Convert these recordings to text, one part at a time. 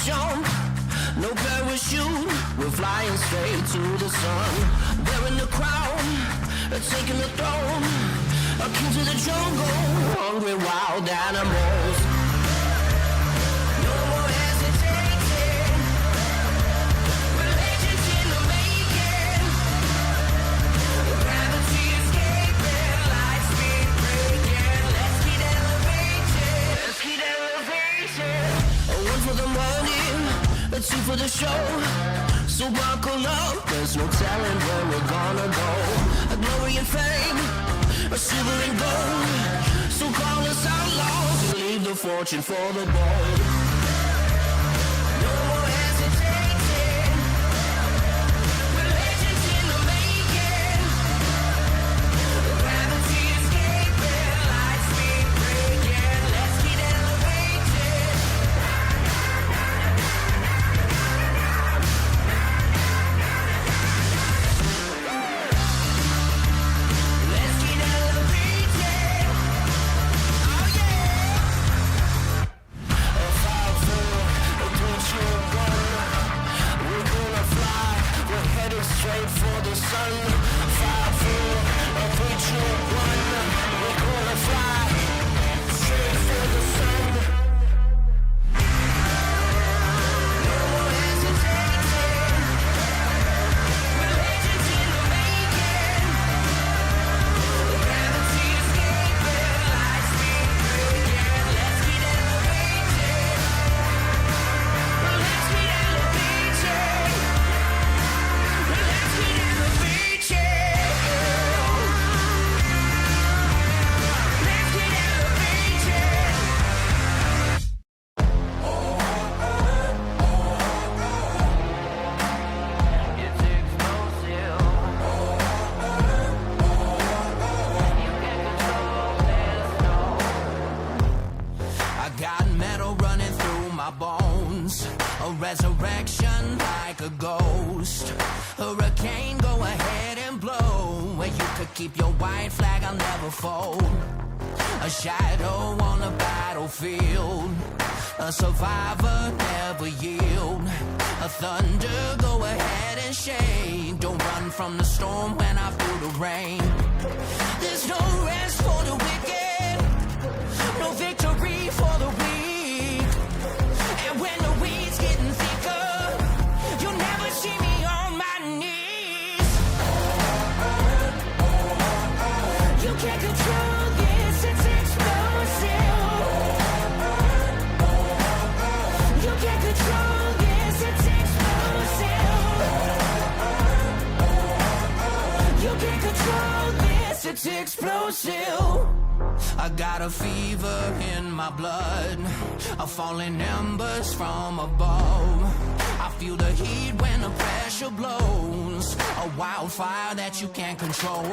jump, no parachute, we're flying straight to the sun. We're in the crown, taking the throne, a king to the jungle, hungry wild animals. No more hesitating, we're legends in the making. Gravity escaping, light speed breaking. Let's get elevated, let's get elevated. One for the morning, two for the show. So buckle up, there's no telling where we're gonna go. A glory and fame, a silver and gold. So call us outlaws and leave the fortune for the bold. No more hesitating, we're legends in the making. Gravity escaping, light speed breaking. Let's get elevated. Let's get elevated. Oh yeah. A 5-4, a 3-2-1. We're gonna fly. We're headed straight for the sun. 5-4, a 3-2-1. We're gonna fly straight for the sun. No more hesitating. We're legends in the making. Gravity escaping, light speed breaking. Let's get elevated. Let's get elevated. Let's get elevated. Let's get elevated. It's explosive. You can control this, no. I got metal running through my bones, a resurrection like a ghost. Hurricane, go ahead and blow. Where you could keep your white flag, I'll never fold. A shadow on the battlefield, a survivor never yield. A thunder, go ahead and shade. Don't run from the storm when I feel the rain. There's no rest for the wicked, no victory for the weak. And when the weeds getting thicker, you'll never see me on my knees. You can't control this, it's explosive. You can't control this, it's explosive. You can't control this, it's explosive. I got a fever in my blood, a falling embers from above. I feel the heat when the pressure blows, a wildfire that you can't control.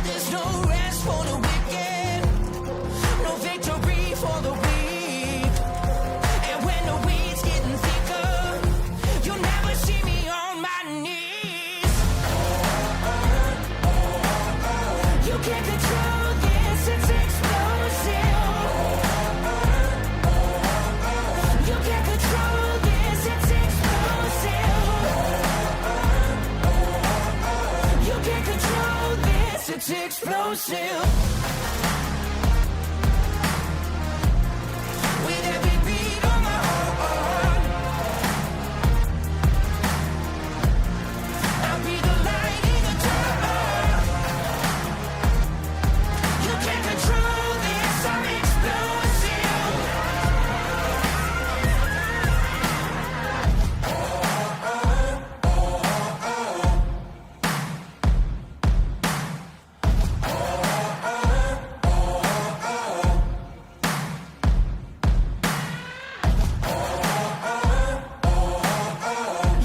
There's no rest for the wicked, no victory for the weak. And when the weeds getting thicker, you'll never see me on my knees. You can't control this, it's explosive. You can't control this, it's explosive. You can't control this, it's explosive. With every beat on my heart, I'll be the light in the dark. You can't control this, I'm explosive.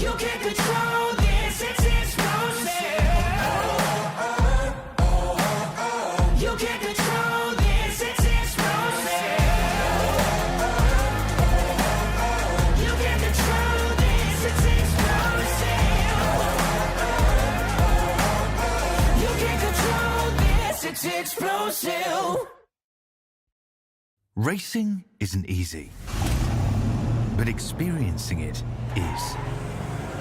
You can't control this, it's explosive. You can't control this, it's explosive. You can't control this, it's explosive. You can't control this, it's explosive. Racing isn't easy, but experiencing it is.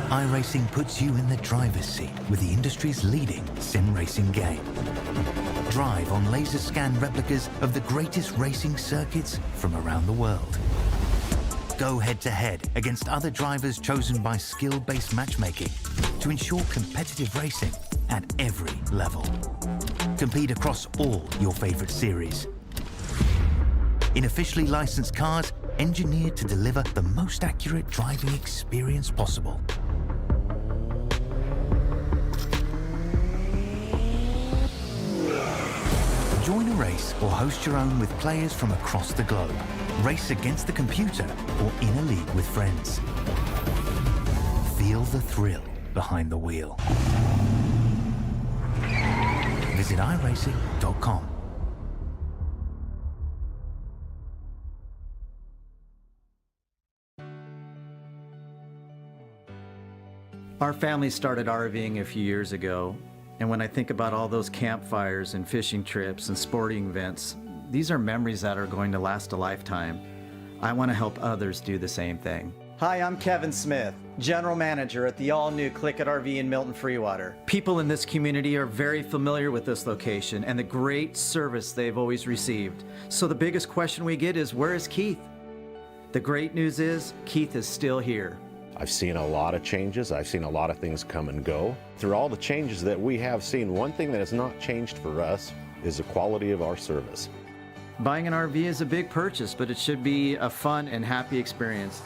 iRacing puts you in the driver's seat with the industry's leading sim racing game. Drive on laser scan replicas of the greatest racing circuits from around the world. Go head-to-head against other drivers chosen by skill-based matchmaking to ensure competitive racing at every level. Compete across all your favorite series. In officially licensed cars, engineered to deliver the most accurate driving experience possible. Join a race or host your own with players from across the globe. Race against the computer or in a league with friends. Feel the thrill behind the wheel. Visit iRacing.com. Our family started RVing a few years ago, and when I think about all those campfires and fishing trips and sporting events, these are memories that are going to last a lifetime. I want to help others do the same thing. Hi, I'm Kevin Smith, General Manager at the all-new Click It RV in Milton Freewater. People in this community are very familiar with this location and the great service they've always received. So the biggest question we get is, where is Keith? The great news is, Keith is still here. I've seen a lot of changes. I've seen a lot of things come and go. Through all the changes that we have seen, one thing that has not changed for us is the quality of our service. Buying an RV is a big purchase, but it should be a fun and happy experience.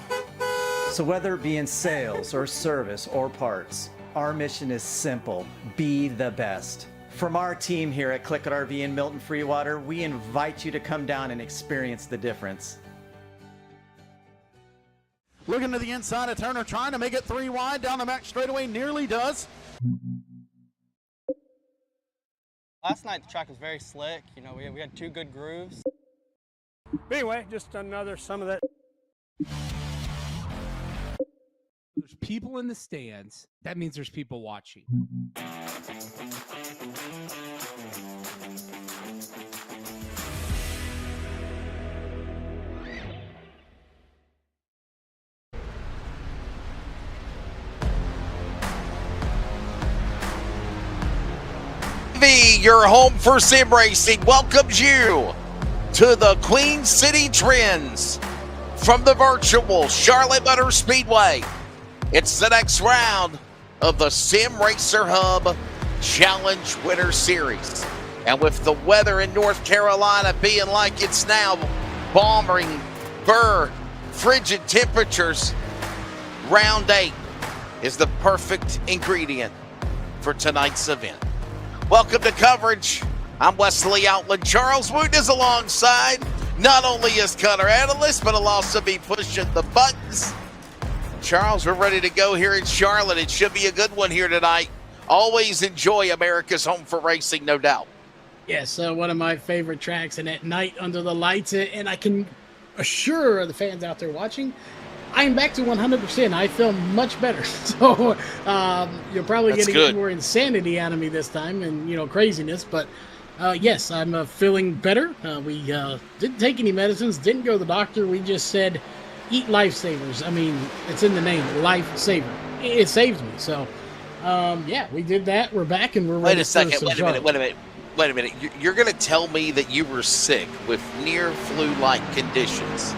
So whether it be in sales or service or parts, our mission is simple: be the best. From our team here at Click It RV in Milton Freewater, we invite you to come down and experience the difference. Looking to the inside of Turner, trying to make it 3 wide down the back straightaway, nearly does. Last night the track was very slick. You know, we had 2 good grooves. But anyway, just another some of that. There's people in the stands. That means there's people watching. Your home for sim racing welcomes you to the Queen City Trends from the virtual Charlotte Motor Speedway. It's the next round of the Sim Racer Hub Challenge Winter Series. And with the weather in North Carolina being like it's now, balmy, frigid temperatures, round 8 is the perfect ingredient for tonight's event. Welcome to coverage. I'm Wesley Outland. Charles Wooten is alongside. Not only is color analyst, but he'll also be pushing the buttons. Charles, we're ready to go here in Charlotte. It should be a good one here tonight. Always enjoy America's home for racing, no doubt. Yes, one of my favorite tracks, and at night under the lights, and I can assure the fans out there watching, I am back to 100%. I feel much better. So you're probably getting some more insanity out of me this time and, craziness. But, yes, I'm feeling better. We didn't take any medicines, didn't go to the doctor. We just said, eat lifesavers. I mean, it's in the name, lifesaver. It saved me. So, yeah, we did that. We're back and we're ready. Wait a second. Wait a minute. You're going to tell me that you were sick with near flu-like conditions,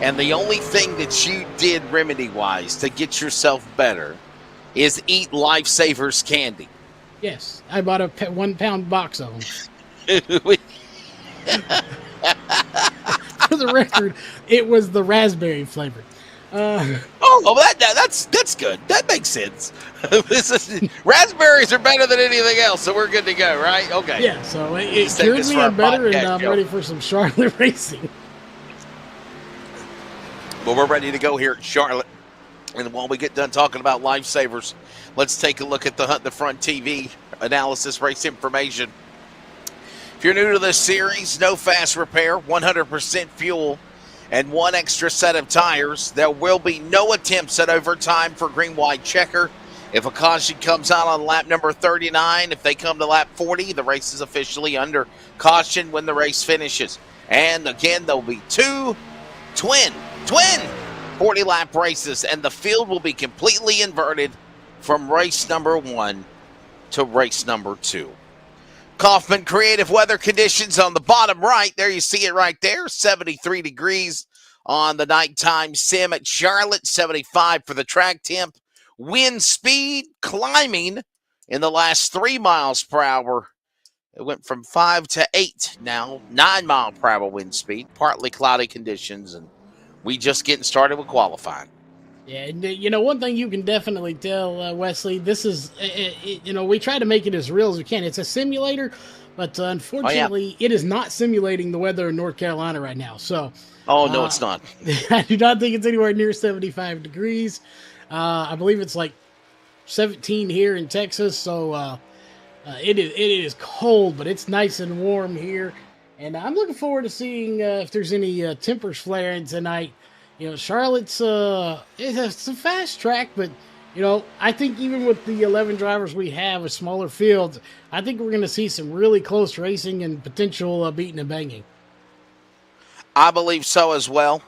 and the only thing that you did remedy-wise to get yourself better is eat Lifesavers candy. Yes, I bought a 1 pound box of them. For the record, it was the raspberry flavor. That's good. That makes sense. Raspberries are better than anything else, so we're good to go, right? Okay. Yeah, so it cured me. I'm better, and I'm ready for some Charlotte racing. Well, we're ready to go here at Charlotte. And while we get done talking about Lifesavers, let's take a look at the Hunt the Front TV analysis race information. If you're new to this series, no fast repair, 100% fuel, and 1 extra set of tires. There will be no attempts at overtime for green-white checker. If a caution comes out on lap number 39, if they come to lap 40, the race is officially under caution when the race finishes. And again, there'll be 2 twin 40-lap races, and the field will be completely inverted from race number 1 to race number 2. Kaufman Creative Weather Conditions on the bottom right. There you see it right there. 73 degrees on the nighttime sim at Charlotte. 75 for the track temp. Wind speed climbing in the last 3 miles per hour. It went from 5 to 8 now. 9 mile per hour wind speed. Partly cloudy conditions, and we just getting started with qualifying. Yeah, and one thing you can definitely tell, Wesley, this is, we try to make it as real as we can. It's a simulator, but unfortunately, it is not simulating the weather in North Carolina right now. So, no, it's not. I do not think it's anywhere near 75 degrees. I believe it's like 17 here in Texas. So, it is cold, but it's nice and warm here. And I'm looking forward to seeing if there's any tempers flaring tonight. Charlotte's it's a fast track, but I think even with the 11 drivers we have, a smaller field, I think we're going to see some really close racing and potential beating and banging. I believe so as well.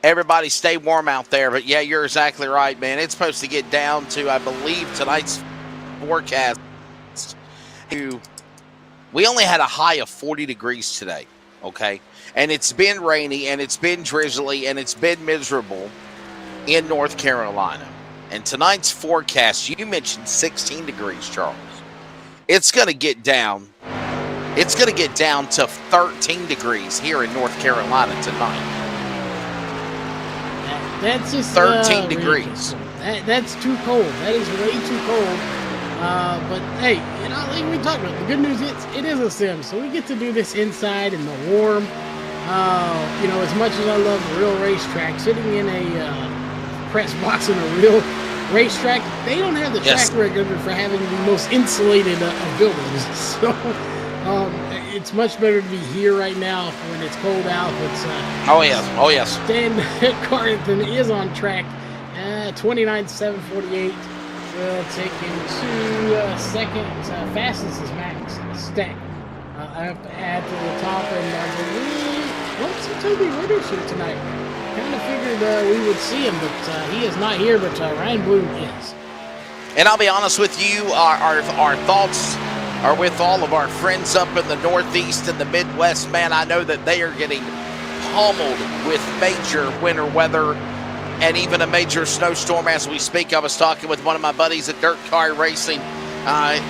Everybody stay warm out there, but yeah, you're exactly right, man. It's supposed to get down to, I believe, tonight's forecast. We only had a high of 40 degrees today, okay? And it's been rainy, and it's been drizzly, and it's been miserable in North Carolina. And tonight's forecast, you mentioned 16 degrees, Charles. It's going to get down. It's going to get down to 13 degrees here in North Carolina tonight. That's just 13 degrees. That's too cold. That is way too cold. But hey, like we talked about, the good news is it is a sim, so we get to do this inside in the warm. As much as I love a real racetrack, sitting in a press box in a real racetrack, they don't have the track record for having the most insulated of buildings. So it's much better to be here right now when it's cold out. Oh yes. Stan Carrington is on track. 29.748. We'll take him to second. Fastest is Max Stack. I have to add to the top, and I believe, don't see Toby Ritters here tonight. Kind of figured we would see him, but he is not here, but Ryan Bloom is. And I'll be honest with you, our thoughts are with all of our friends up in the Northeast and the Midwest. Man, I know that they are getting pummeled with major winter weather and even a major snowstorm as we speak. I was talking with one of my buddies at Dirt Car Racing,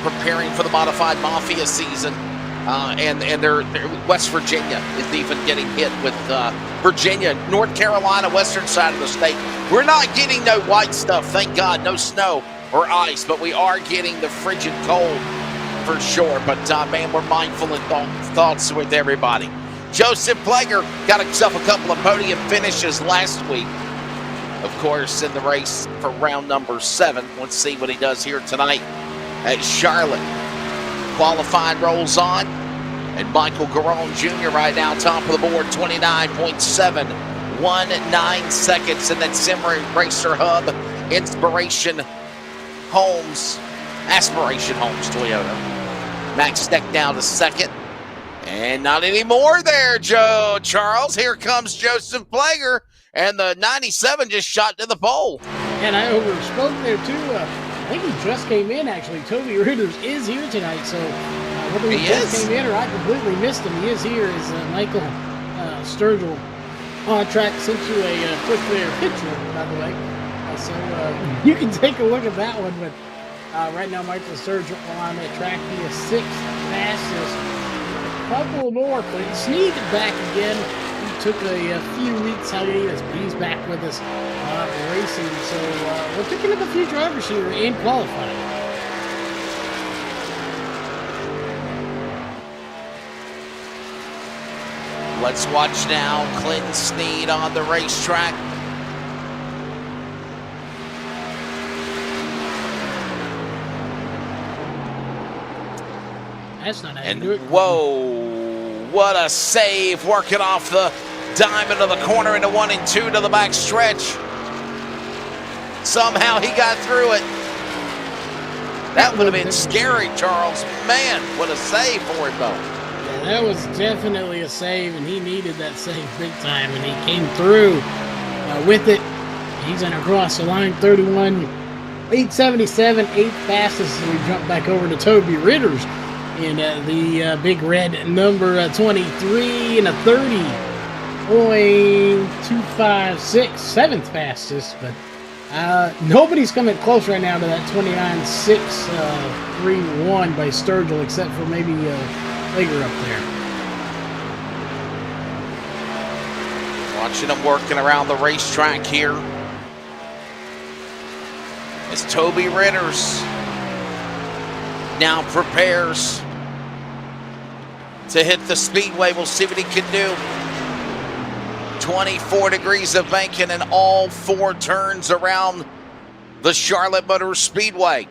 preparing for the Modified Mafia season. And they're West Virginia is even getting hit with Virginia, North Carolina, western side of the state. We're not getting no white stuff, thank God, no snow or ice, but we are getting the frigid cold for sure. But man, we're mindful and thoughts with everybody. Joseph Plager got himself a couple of podium finishes last week, of course, in the race for round number 7. Let's see what he does here tonight at Charlotte. Qualifying rolls on, and Michael Garone Jr. right now top of the board, 29.719 seconds in that Sim Racer Hub Aspiration Homes Toyota. Max Steck down to second, and not anymore there, Charles. Here comes Joseph Plager, and the 97 just shot to the pole. And I overspoke there too. I think he just came in, actually. Toby Ritters is here tonight, so whether he just came in or I completely missed him, he is here. Is Michael Sturgill on track. Sent you a quick there picture, by the way. So you can take a look at that one. But right now, Michael Sturgill on that track. He is 6th fastest. A couple more, but he sneaked back again. He took a few weeks hiatus, but he's back with us. Racing, so we're picking up a few drivers here in qualifying. Let's watch now Clinton Sneed on the racetrack. That's not how you And do it. whoa, what a save, working off the diamond of the corner into 1 and 2 to the back stretch. Somehow he got through it. That would have been scary, Charles. Man, what a save for him, though. Yeah, that was definitely a save, and he needed that save big time, and he came through. with it. He's in across the line, 31.877, 8th fastest. And we jump back over to Toby Ritters in the big red number 23 and a 30.256, 7th fastest. But nobody's coming close right now to that 29.631 by Sturgill, except for maybe Lager up there. Watching them working around the racetrack here. As Toby Ritters now prepares to hit the speedway. We'll see what he can do. 24 degrees of banking in all 4 turns around the Charlotte Motor Speedway.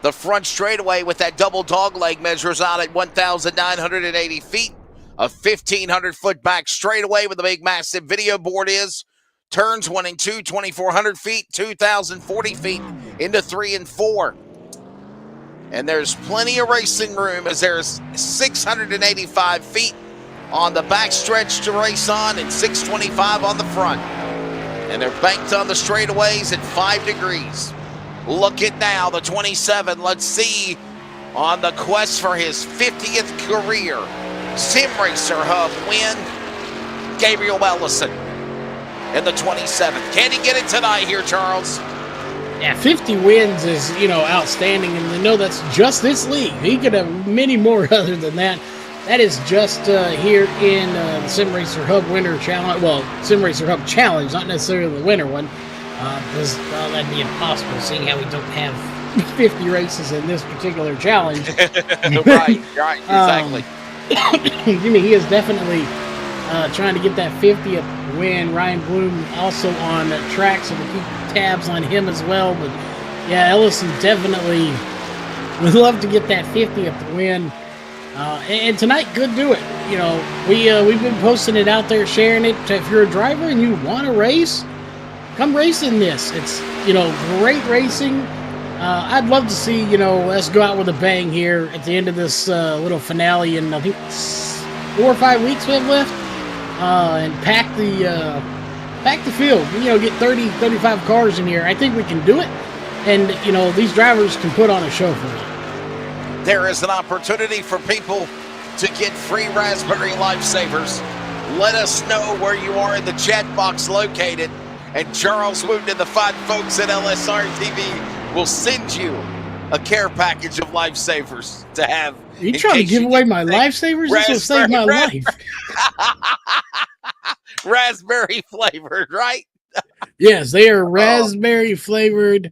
The front straightaway with that double dog leg measures out at 1,980 feet. A 1,500-foot back straightaway with the big massive video board is. Turns 1 and 2, 2,400 feet, 2,040 feet into 3 and 4. And there's plenty of racing room as there's 685 feet on the back stretch to race on and 625 on the front. And they're banked on the straightaways at 5 degrees. Look at now, the 27. Let's see on the quest for his 50th career Sim Racer Hub win, Gabriel Ellison in the 27th. Can he get it tonight here, Charles? Yeah, 50 wins is, outstanding, and I know that's just this league. He could have many more other than that. That is just here in the Sim Racer Hub Winter Challenge. Well, Sim Racer Hub Challenge, not necessarily the winter one, because that'd be impossible, seeing how we don't have 50 races in this particular challenge. right, exactly. He is definitely trying to get that 50th win. Ryan Bloom also on track, so we'll keep tabs on him as well. But yeah, Ellison definitely would love to get that 50th win. And tonight could do it. We've been posting it out there, sharing it. If you're a driver and you want to race, come race in this. It's great racing. I'd love to see us go out with a bang here at the end of this little finale. And I think 4 or 5 weeks we have left. And pack the field. Get 30, 35 cars in here. I think we can do it. And these drivers can put on a show for us. There is an opportunity for people to get free Raspberry Lifesavers. Let us know where you are in the chat box located, and Charles Wooten and the fine folks at LSRTV will send you a care package of Lifesavers to have. You trying to give away my Lifesavers? This will save my life. Raspberry flavored, right? Yes, they are raspberry flavored.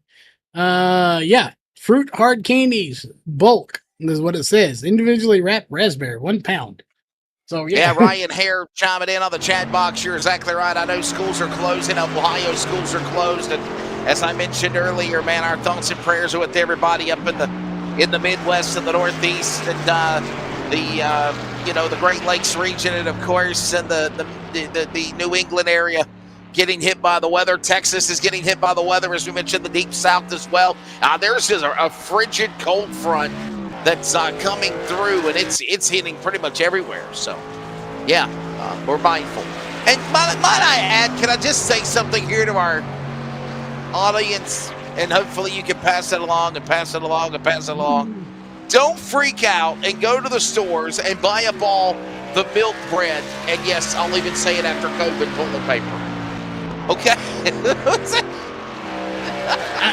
Fruit hard candies, bulk is what it says. Individually wrapped raspberry, 1 pound. So yeah, Ryan Hare chiming in on the chat box. You're exactly right. I know schools are closed. Ohio schools are closed, and as I mentioned earlier, man, our thoughts and prayers are with everybody up in the Midwest and the Northeast, and the Great Lakes region, and of course, and the New England area getting hit by the weather. Texas is getting hit by the weather, as we mentioned, the Deep South as well. There's a frigid cold front that's coming through, and it's hitting pretty much everywhere. So, yeah, we're mindful. And might I add, can I just say something here to our audience, and hopefully you can pass it along and pass it along and pass it along. Don't freak out and go to the stores and buy up all the milk bread, and yes, I'll even say it after COVID, toilet paper. Okay?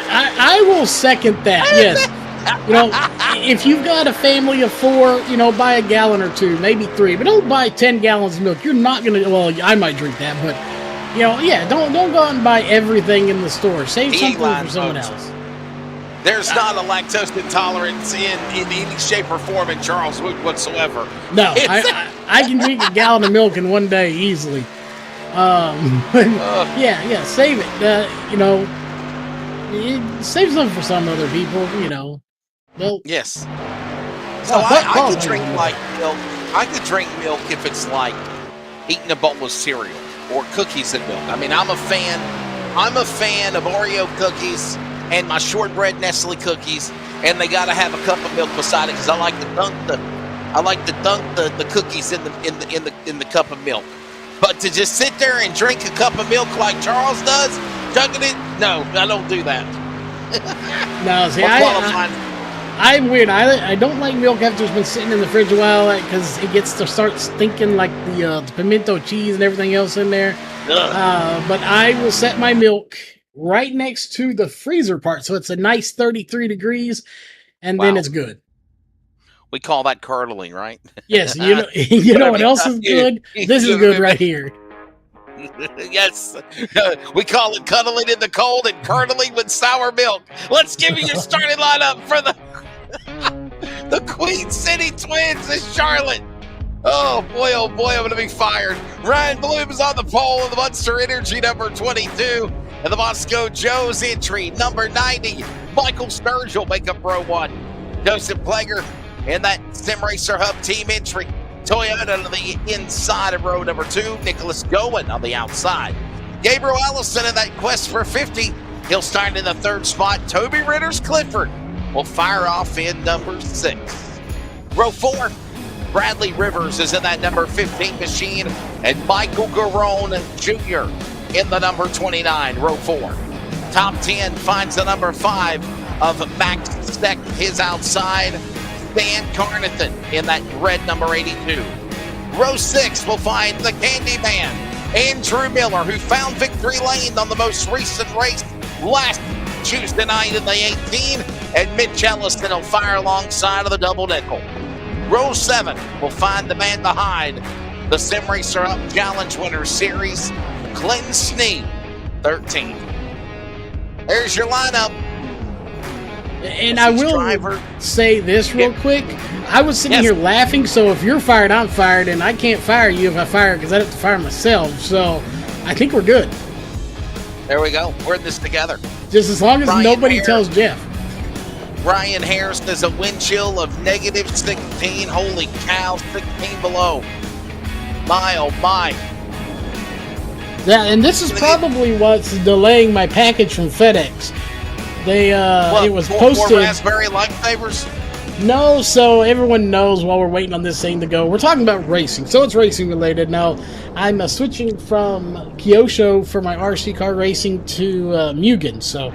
I will second that, yes. If you've got a family of 4, buy a gallon or 2, maybe 3, but don't buy 10 gallons of milk. You're not going to, well, I might drink that, but, don't go out and buy everything in the store. Save something for someone else. There's not a lactose intolerance in any shape or form in Charles Wood whatsoever. No, I can drink a gallon of milk in one day easily. Save it. Save some for some other people, Well, yes. So I could drink like milk. I could drink milk if it's like eating a bowl of cereal or cookies and milk. I mean, I'm a fan of Oreo cookies and my shortbread Nestle cookies, and they got to have a cup of milk beside it because I like to dunk the cookies in the cup of milk. But to just sit there and drink a cup of milk like Charles does, chugging it, no, I don't do that. No, see, I'm weird. I don't like milk after it's been sitting in the fridge a while because it gets to start stinking like the pimento cheese and everything else in there. But I will set my milk right next to the freezer part, so it's a nice 33 degrees, and then it's good. We call that curdling, right? Yes, you know what else is good? This is good right here. Yes, we call it cuddling in the cold and curdling with sour milk. Let's give you your starting lineup for the Queen City Twins in Charlotte. Oh boy, I'm going to be fired. Ryan Bloom is on the pole of the Monster Energy number 22. And the Moscow Joe's entry, number 90. Michael Sturgill make up row 1. Joseph Plager in that Sim Racer Hub team entry. Toyota to the inside of row number 2. Nicholas Gowen on the outside. Gabriel Ellison in that quest for 50. He'll start in the 3rd spot. Toby Ritter's Clifford will fire off in number 6. Row 4. Bradley Rivers is in that number 15 machine. And Michael Garone Jr. in the number 29, row 4. Top 10 finds the number 5 of Max Steck, his outside. Dan Carnathan in that red number 82. Row 6 will find the Candyman, Andrew Miller, who found victory lane on the most recent race last Tuesday night in the 18. And Mitch Ellison will fire alongside of the double nickel. Row 7 will find the man behind the Sim Racer Up Challenge Winner Series, Clinton Sneed, 13. There's your lineup. And I will say this real quick. I was sitting here laughing, so if you're fired, I'm fired, and I can't fire you if I fire because I'd have to fire myself. So I think we're good. There we go. We're in this together. Just as long as nobody tells Jeff. Ryan Harrison is a wind chill of negative 16. Holy cow, 16 below. My, oh my. Yeah, and this is probably what's delaying my package from FedEx. It was posted. More raspberry lifesavers? No, so everyone knows while we're waiting on this thing to go. We're talking about racing, so it's racing related. Now, I'm switching from Kyosho for my RC car racing to Mugen, so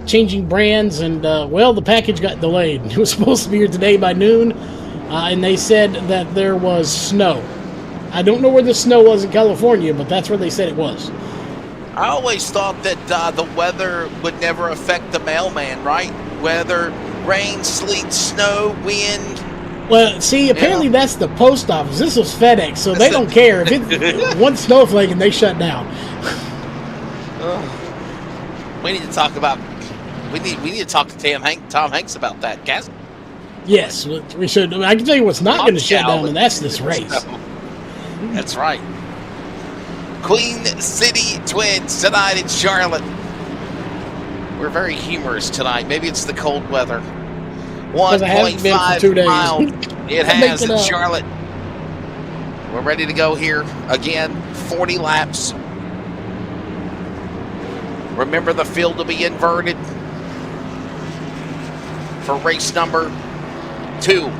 changing brands, and well, the package got delayed. It was supposed to be here today by noon, and they said that there was snow. I don't know where the snow was in California, but that's where they said it was. I always thought that the weather would never affect the mailman, right? Weather, rain, sleet, snow, wind. Well, see, apparently that's the post office. This was FedEx, so they don't care. If it's one snowflake and they shut down. We need to talk about. We need to talk to Tom Hanks about that, Cass. Yes, we should. I can tell you what's not going to shut down, and that's this race. That's right. Queen City Twins tonight in Charlotte. We're very humorous tonight. Maybe it's the cold weather. 1.5 miles. It has in Charlotte. We're ready to go here again. 40 laps. Remember, the field will be inverted for race number 2.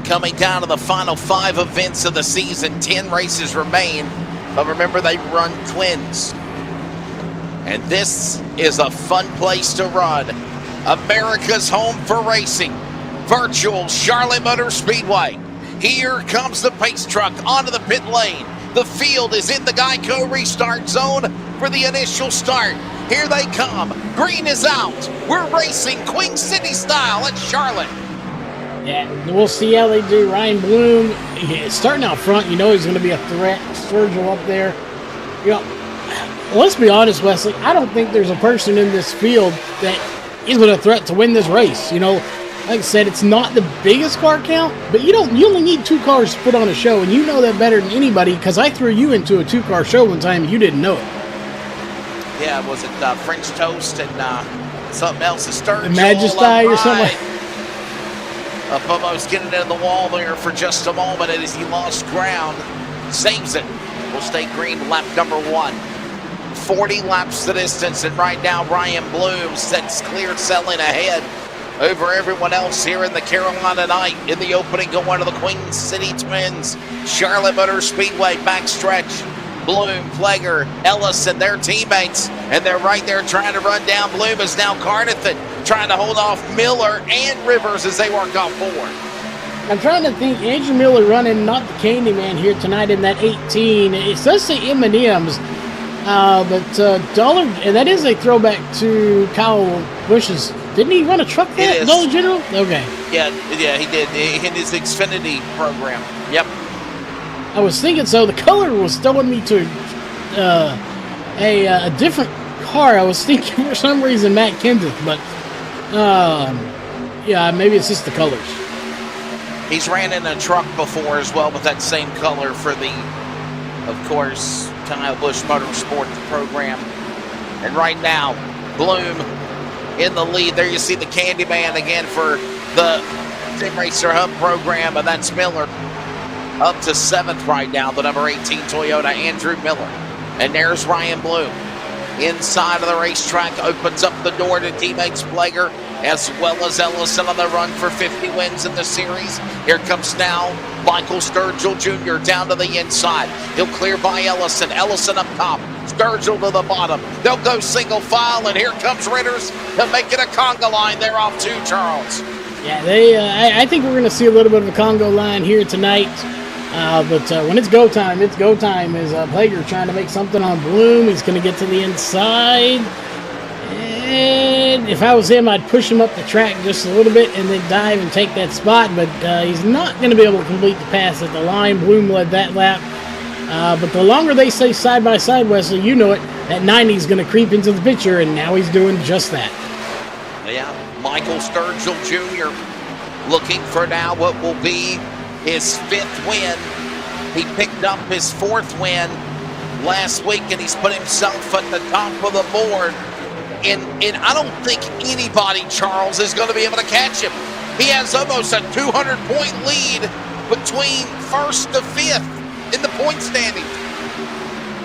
Coming down to the final 5 events of the season. 10 races remain. But remember, they run twins. And this is a fun place to run. America's home for racing. Virtual Charlotte Motor Speedway. Here comes the pace truck onto the pit lane. The field is in the Geico restart zone for the initial start. Here they come. Green is out. We're racing Queen City style at Charlotte. Yeah, we'll see how they do. Ryan Bloom, starting out front, you know he's going to be a threat. Sturgill up there. You know, let's be honest, Wesley. I don't think there's a person in this field that isn't a threat to win this race. You know, like I said, it's not the biggest car count, but you only need 2 cars to put on a show, and you know that better than anybody because I threw you into a 2-car show one time and you didn't know it. Yeah, was it French Toast and something else? Sturgill, Majesty or something. Almost getting into the wall there for just a moment as he lost ground. Saves it. Will stay green lap number 1. 40 laps the distance, and right now Ryan Bloom sets clear selling ahead. over everyone else here in the Carolina night in the opening going to the Queen City Twins. Charlotte Motor Speedway backstretch. Bloom, Plager, Ellis, and their teammates, and they're right there trying to run down Bloom. Is now Carnathan trying to hold off Miller and Rivers as they work off forward. I'm trying to think. Andrew Miller running not the Candyman here tonight in that 18. It does say M&M's, but Dollar, and that is a throwback to Kyle Busch's. Didn't he run a truck there? Dollar General? Okay. Yeah, he did in his Xfinity program. Yep. I was thinking so. The color was throwing me to a different car. I was thinking for some reason Matt Kenseth, but yeah, maybe it's just the colors. He's ran in a truck before as well with that same color for the, of course, Kyle Busch Motorsports program. And right now, Bloom in the lead. There you see the Candyman again for the Sim Racer Hub program, and that's Miller. Up to 7th right now, the number 18 Toyota, Andrew Miller. And there's Ryan Bloom. Inside of the racetrack, opens up the door to teammates Plager, as well as Ellison on the run for 50 wins in the series. Here comes now Michael Sturgill Jr. down to the inside. He'll clear by Ellison. Ellison up top. Sturgill to the bottom. They'll go single file, and here comes Ritters to make it a conga line. They're off too, Charles. Yeah, I think we're going to see a little bit of a Congo line here tonight. But when it's go time, it's go time. Is Plager trying to make something on Bloom. He's going to get to the inside. And if I was him, I'd push him up the track just a little bit and then dive and take that spot. But he's not going to be able to complete the pass at the line. Bloom led that lap. But the longer they stay side by side, Wesley, you know it, that 90 is going to creep into the picture, and now he's doing just that. Yeah, Michael Sturgill Jr. looking for now what will be his 5th win. He picked up his 4th win last week, and he's put himself at the top of the board. And I don't think anybody, Charles, is going to be able to catch him. He has almost a 200-point lead between 1st to 5th in the point standing.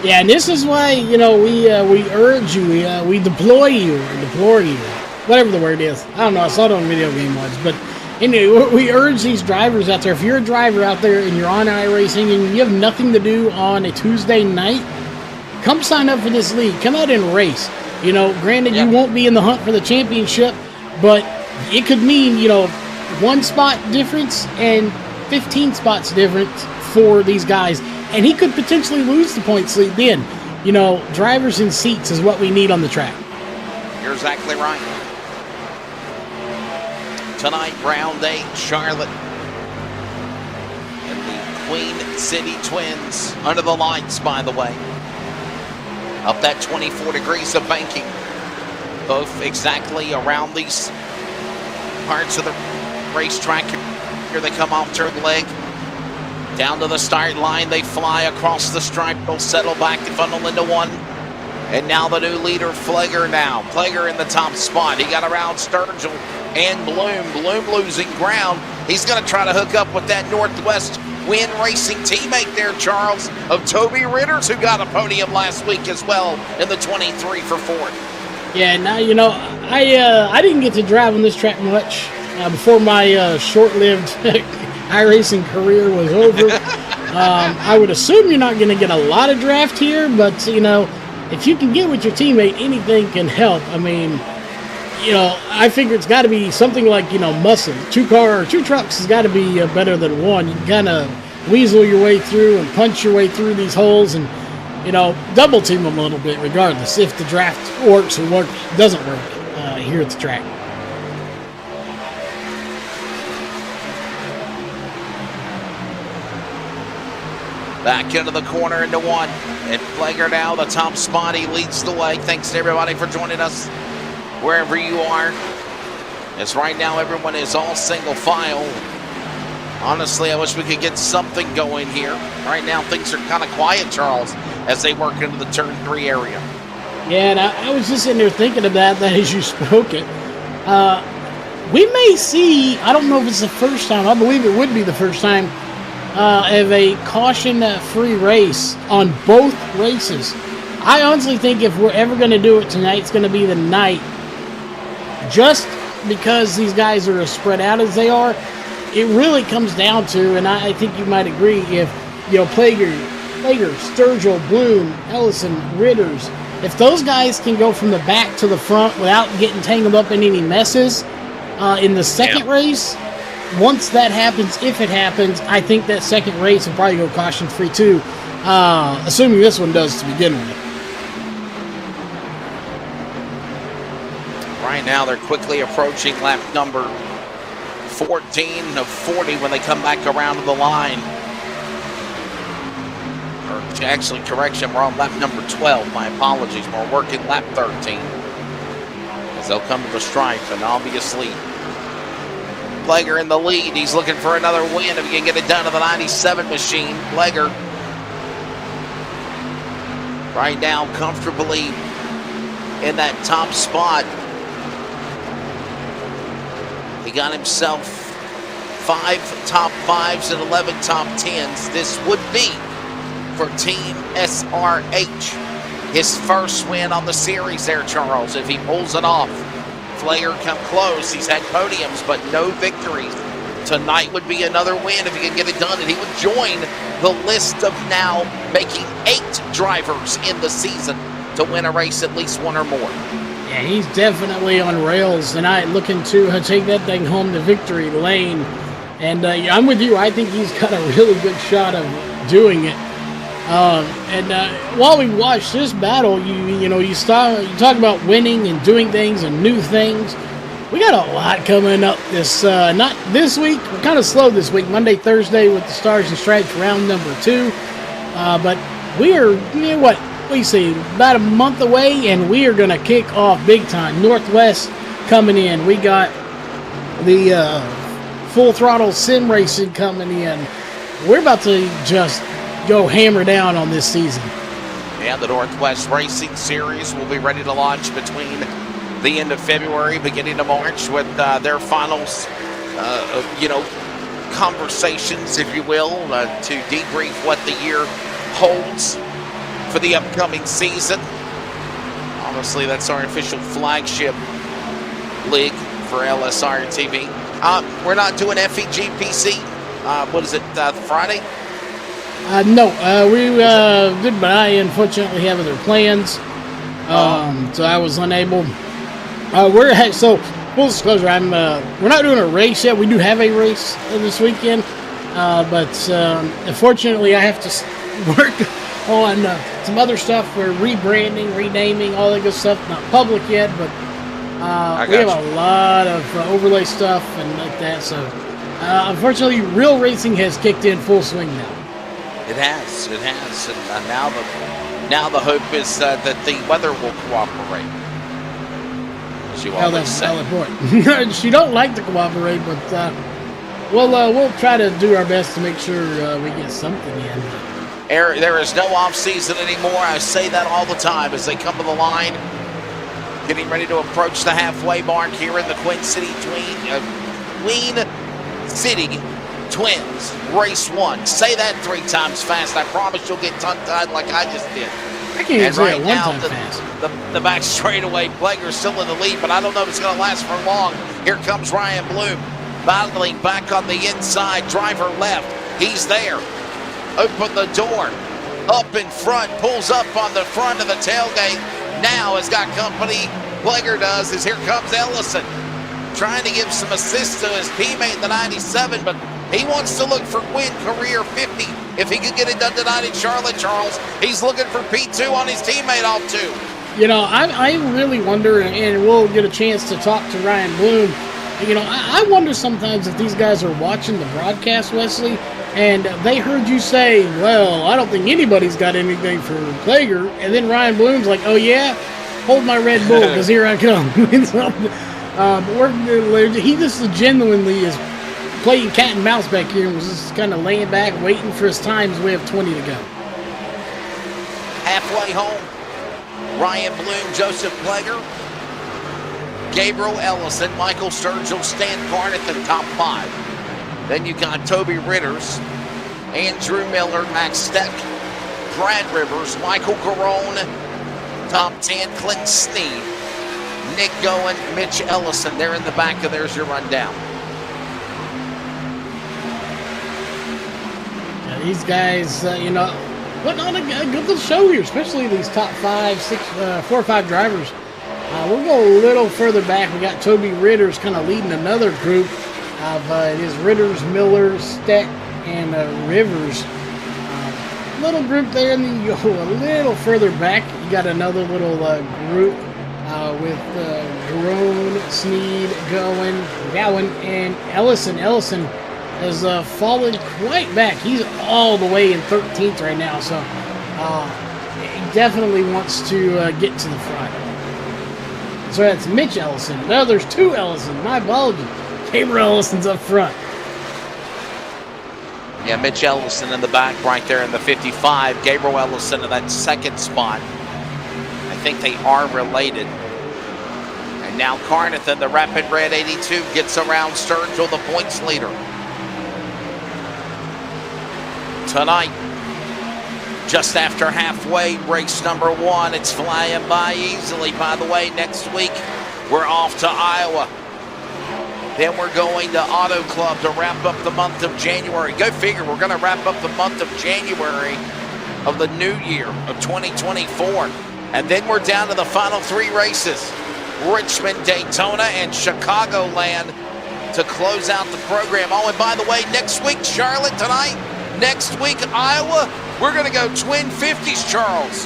Yeah, and this is why, you know, we urge you, we deploy you, or deplore you, whatever the word is. I don't know, I saw it on video game once, but anyway, we urge these drivers out there, if you're a driver out there and you're on iRacing and you have nothing to do on a Tuesday night, come sign up for this league. Come out and race. You know, granted, you won't be in the hunt for the championship, but it could mean, you know, 1 spot difference and 15 spots difference for these guys. And he could potentially lose the points lead then. You know, drivers in seats is what we need on the track. You're exactly right. Tonight, round 8, Charlotte and the Queen City Twins under the lights, by the way. Up that 24 degrees of banking. Both exactly around these parts of the racetrack. Here they come off turn leg. Down to the start line, they fly across the stripe. They'll settle back and funnel into one. And now the new leader, Plager now. Plager in the top spot. He got around Sturgill and Bloom. Bloom losing ground. He's going to try to hook up with that Northwest Win Racing teammate there, Charles, of Toby Ritters, who got a podium last week as well in the 23 for 4th. Yeah, now, you know, I didn't get to drive on this track much before my short-lived iRacing career was over. I would assume you're not going to get a lot of draft here, but, you know, if you can get with your teammate, anything can help. I mean, you know, I figure it's got to be something like, you know, muscle. 2 trucks has got to be better than 1. You can kind of weasel your way through and punch your way through these holes and, you know, double team them a little bit regardless if the draft works or doesn't work here at the track. Back into the corner into 1. And Plager now, the top spot. He leads the way. Thanks to everybody for joining us wherever you are. As right now, everyone is all single file. Honestly, I wish we could get something going here. Right now, things are kind of quiet, Charles, as they work into the turn 3 area. Yeah, and I was just sitting there thinking about that as you spoke it. We may see, I don't know if it's the first time, I believe it would be the first time, of a caution-free race on both races. I honestly think if we're ever going to do it tonight, it's going to be the night. Just because these guys are as spread out as they are, it really comes down to, and I think you might agree, if, Plager, Sturgill, Bloom, Ellison, Ritters, if those guys can go from the back to the front without getting tangled up in any messes in the second race, once that happens, if it happens, I think that second race will probably go caution-free too, assuming this one does to begin with. Right now, they're quickly approaching lap number 14 of 40 when they come back around to the line. Or actually, correction, we're on lap number 12. My apologies. We're working lap 13. As they'll come to the stripe, and obviously, Plager in the lead. He's looking for another win if he can get it done to the 97 machine. Plager right now comfortably in that top spot. He got himself 5 top 5s and 11 top 10s. This would be for Team SRH his first win on the series there, Charles. If he pulls it off, Plager come close. He's had podiums, but no victories. Tonight would be another win if he can get it done, and he would join the list of now making 8 drivers in the season to win a race, at least one or more. Yeah, he's definitely on rails tonight, looking to take that thing home to victory lane. And I'm with you. I think he's got a really good shot of doing it. While we watch this battle, you talk about winning and doing things and new things. We got a lot coming up not this week. We're kind of slow this week. Monday, Thursday with the Stars and Stripes round number 2. But we are, about a month away, and we are going to kick off big time. Northwest coming in. We got the full throttle sim racing coming in. We're about to just go hammer down on this season. And the Northwest Racing Series will be ready to launch between the end of February, beginning of March, with their finals, conversations, if you will, to debrief what the year holds for the upcoming season. Obviously, that's our official flagship league for LSRTV. We're not doing FEGPC. What is it, Friday? No, we did, but I unfortunately have other plans, so I was unable. So full disclosure, we're not doing a race yet. We do have a race this weekend, but unfortunately, I have to work on some other stuff. We're rebranding, renaming, all that good stuff. Not public yet, but we have a lot of overlay stuff and like that. So unfortunately, real racing has kicked in full swing now. It has, and now the hope is that the weather will cooperate. As you always say. Point. She don't like to cooperate, but we'll try to do our best to make sure we get something in. There is no off season anymore. I say that all the time as they come to the line, getting ready to approach the halfway mark here in the Queen City Twins, race 1. Say that 3 times fast. I promise you'll get tongue-tied like I just did. I can't even say it one time fast. The back straightaway, Plager's still in the lead, but I don't know if it's going to last for long. Here comes Ryan Bloom, battling back on the inside, driver left. He's there. Open the door. Up in front, pulls up on the front of the tailgate. Now has got company. Plager does, as here comes Ellison, trying to give some assists to his teammate, the 97, but he wants to look for win career 50. If he could get it done tonight in Charlotte, Charles, he's looking for P2 on his teammate off 2. I really wonder, and we'll get a chance to talk to Ryan Bloom. I wonder sometimes if these guys are watching the broadcast, Wesley, and they heard you say, well, I don't think anybody's got anything for Plager, and then Ryan Bloom's like, oh yeah? Hold my Red Bull, because here I come. He just genuinely is playing cat and mouse back here and was just kind of laying back, waiting for his time as we have 20 to go. Halfway home, Ryan Bloom, Joseph Plager, Gabriel Ellison, Michael Sturgill, Stan Carneth in top 5. Then you got Toby Ritters, Andrew Miller, Max Steck, Brad Rivers, Michael Garone, top 10, Clinton Sneed, Nick Goen, Mitch Ellison. They're in the back, and there's your rundown. Yeah, these guys, putting on a good little show here, especially these top 4 or 5 drivers. We'll go a little further back. We got Toby Ritters kind of leading another group of it is Ritters, Miller, Steck, and Rivers. Little group there, and then you go a little further back. You got another little group with Garone, Sneed, Goen, and Ellison. Ellison has fallen quite back. He's all the way in 13th right now, so he definitely wants to get to the front. So that's Mitch Ellison. No, there's 2 Ellison. My apologies. Gabriel Ellison's up front. Yeah, Mitch Ellison in the back right there in the 55. Gabriel Ellison in that second spot. I think they are related. And now Carneth in the Rapid Red 82 gets around Sturgill, the points leader. Tonight, just after halfway, race number 1. It's flying by easily. By the way, next week, we're off to Iowa. Then we're going to Auto Club to wrap up the month of January. Go figure, we're going to wrap up the month of January of the new year of 2024. And then we're down to the final 3 races. Richmond, Daytona, and Chicagoland to close out the program. Oh, and by the way, next week, Charlotte tonight. Next week, Iowa. We're going to go twin 50s, Charles.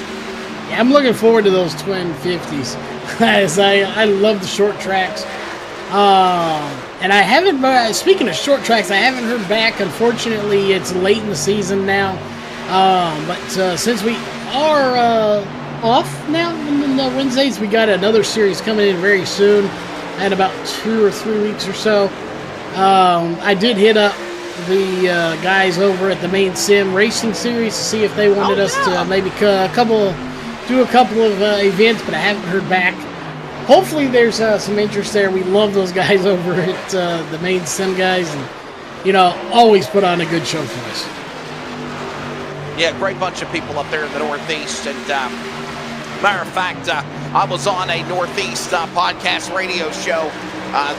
Yeah, I'm looking forward to those twin 50s. As I love the short tracks. And I haven't, speaking of short tracks, I haven't heard back. Unfortunately, it's late in the season now. But since we are off now on the Wednesdays, we got another series coming in very soon. In about 2 or 3 weeks or so. I did hit up the guys over at the Main Sim Racing Series to see if they wanted us to maybe do a couple of events, but I haven't heard back. Hopefully there's some interest there. We love those guys over at the Main Sim guys, and always put on a good show for us. Yeah, great bunch of people up there in the Northeast. And matter of fact, I was on a Northeast podcast radio show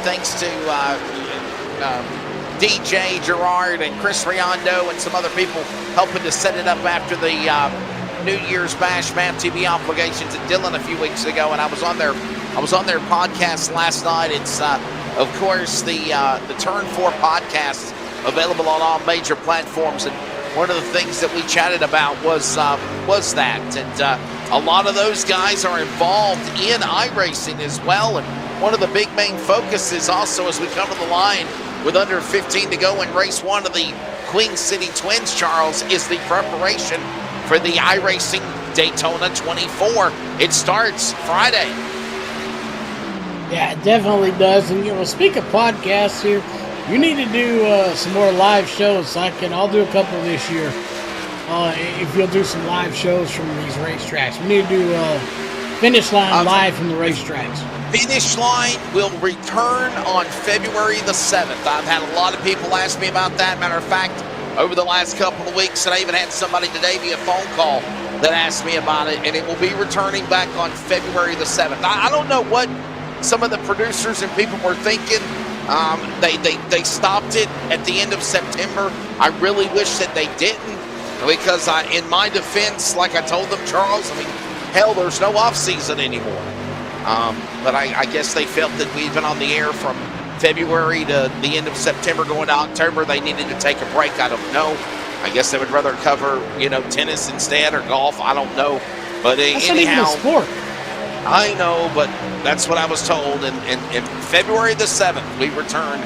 thanks to DJ Gerard and Chris Riondo and some other people helping to set it up after the New Year's Bash MAV TV obligations at Dillon a few weeks ago, and I was on their podcast last night. It's of course the Turn 4 podcast available on all major platforms, and one of the things that we chatted about was that, and a lot of those guys are involved in iRacing as well, and one of the big main focuses also as we come to the line with under 15 to go in race 1 of the Queen City Twins, Charles, is the preparation for the iRacing Daytona 24. It starts Friday. Yeah, it definitely does. And speak of podcasts here, you need to do some more live shows. I'll do a couple this year. If you'll do some live shows from these racetracks, we need to do Finish Line live from the racetracks. Finish Line will return on February the 7th. I've had a lot of people ask me about that. Matter of fact, over the last couple of weeks, and I even had somebody today via phone call that asked me about it, and it will be returning back on February the 7th. I don't know what some of the producers and people were thinking. They stopped it at the end of September. I really wish that they didn't, because in my defense, like I told them, Charles, hell, there's no off season anymore. But I guess they felt that we've been on the air from February to the end of September going to October. They needed to take a break. I don't know. I guess they would rather cover, tennis instead or golf. I don't know. But that's anyhow, not even a sport. I know, but that's what I was told. And February the 7th, we return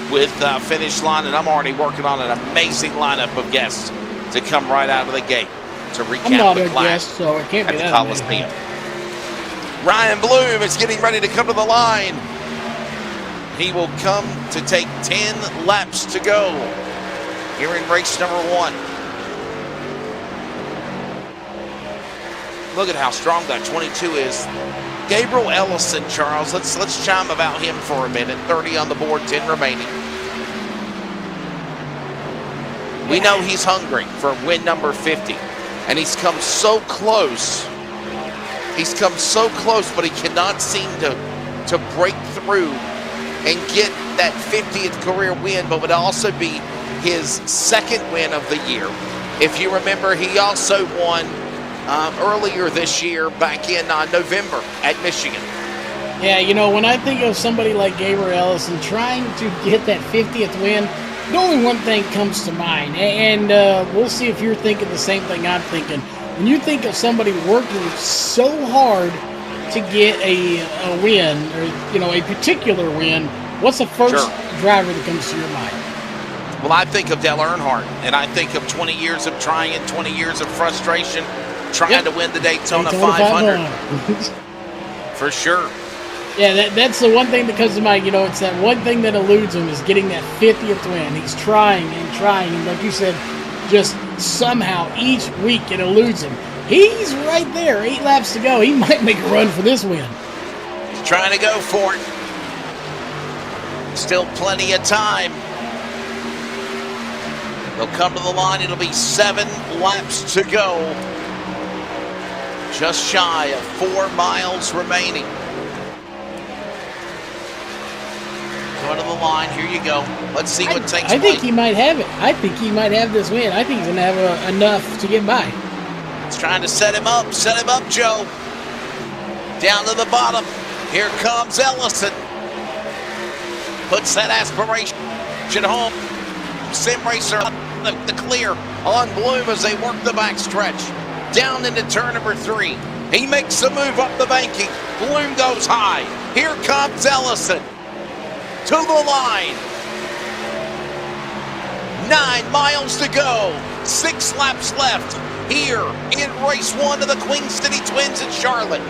with Finish Line, and I'm already working on an amazing lineup of guests to come right out of the gate to recap I'm not the a class guest, so it can't at be the that Coliseum. Ryan Bloom is getting ready to come to the line. He will come to take 10 laps to go here in race number 1. Look at how strong that 22 is. Gabriel Ellison, Charles. Let's chime about him for a minute. 30 on the board, 10 remaining. We know he's hungry for win number 50, and he's come so close. He's come so close, but he cannot seem to to break through and get that 50th career win, but would also be his second win of the year. If you remember, he also won earlier this year back in November at Michigan. Yeah, you know, when I think of somebody like Gabriel Ellison trying to get that 50th win, the only one thing comes to mind, and we'll see if you're thinking the same thing I'm thinking. When you think of somebody working so hard to get a win, or, you know, a particular win, what's the first driver that comes to your mind? Well, I think of Dale Earnhardt, and I think of 20 years of trying and 20 years of frustration trying to win the Daytona 500. For sure. Yeah, that's the one thing that comes to mind. You know, it's that one thing that eludes him is getting that 50th win. He's trying and trying, and like you said, just somehow each week it eludes him. He's right there, 8 laps to go. He might make a run for this win. He's trying to go for it. Still plenty of time. They'll come to the line. It'll be 7 laps to go. Just shy of 4 miles remaining. Going to the line. Here you go. Let's see what takes place. I think he might have it. I think he might have this win. I think he's going to have enough to get by. It's trying to set him up. Set him up, Joe. Down to the bottom. Here comes Ellison. Puts that aspiration home. Sim Racer the clear on Bloom as they work the backstretch. Down into turn number 3. He makes the move up the banking. Bloom goes high. Here comes Ellison. To the line. 9 miles to go. 6 laps left here in race 1 of the Queen City Twins in Charlotte.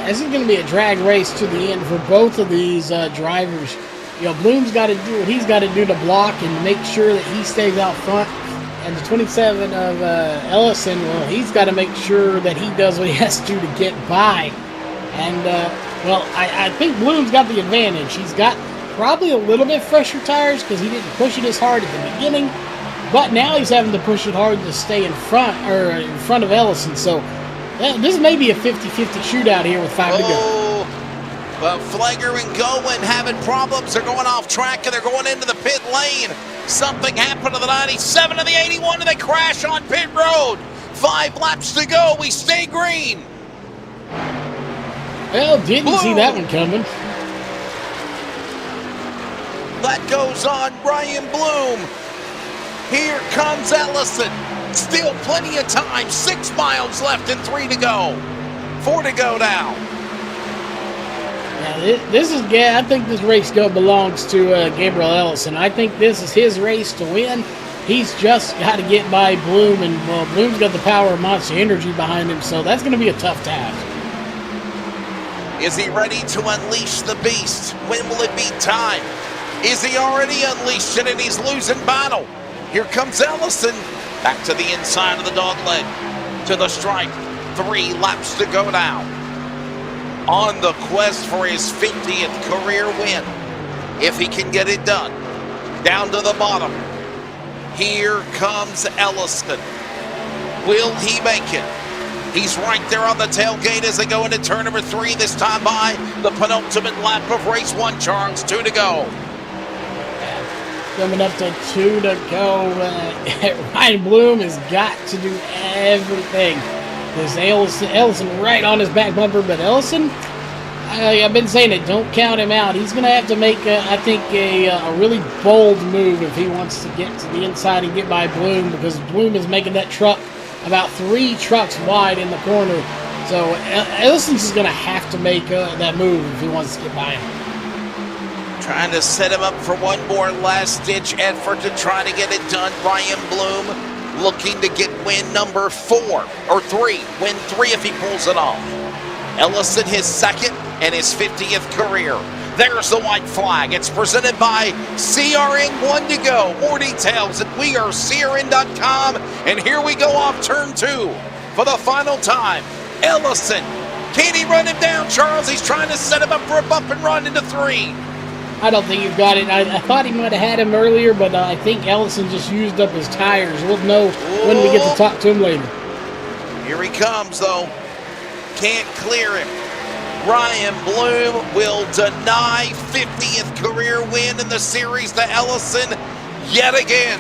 This is going to be a drag race to the end for both of these drivers. You know, Bloom's got to do what he's got to do to block and make sure that he stays out front. And the 27 of Ellison, well, he's got to make sure that he does what he has to do to get by. And, well, I think Bloom's got the advantage. He's got probably a little bit fresher tires because he didn't push it as hard at the beginning. But now he's having to push it hard to stay in front of Ellison. So this may be a 50-50 shootout here with 5 to go. Well, Flagger and Gowen having problems. They're going off track and they're going into the pit lane. Something happened to the 97 and the 81 and they crash on pit road. 5 laps to go. We stay green. Well, didn't see that one coming. That goes on Ryan Bloom. Here comes Ellison. Still plenty of time. 6 miles left and 3 to go. 4 to go now. Now, I think this race belongs to Gabriel Ellison. I think this is his race to win. He's just got to get by Bloom, and well, Bloom's got the power of Monster Energy behind him, so that's going to be a tough task. Is he ready to unleash the beast? When will it be time? Is he already unleashed it and he's losing battle? Here comes Ellison. Back to the inside of the dog leg. To the stripe. 3 laps to go now. On the quest for his 50th career win. If he can get it done. Down to the bottom. Here comes Ellison. Will he make it? He's right there on the tailgate as they go into turn number 3, this time by the penultimate lap of race 1, Charles. 2 to go. Coming up to 2 to go. Ryan Bloom has got to do everything. There's Ellison right on his back bumper, but Ellison, I've been saying it, don't count him out. He's going to have to make, I think, a really bold move if he wants to get to the inside and get by Bloom, because Bloom is making that truck about 3 trucks wide in the corner. So Ellison's just going to have to make that move if he wants to get by him. Trying to set him up for one more last-ditch effort to try to get it done. Ryan Bloom looking to get win number 4, or 3. Win 3 if he pulls it off. Ellison his 2nd and his 50th career. There's the white flag. It's presented by CRN. 1 to go. More details at wearecrn.com. And here we go off turn 2 for the final time. Ellison. Can he run him down, Charles? He's trying to set him up for a bump and run into 3. I don't think you've got it. I thought he might have had him earlier, but I think Ellison just used up his tires. We'll know when we get to talk to him later. Here he comes, though. Can't clear him. Ryan Bloom will deny 50th career win in the series to Ellison yet again.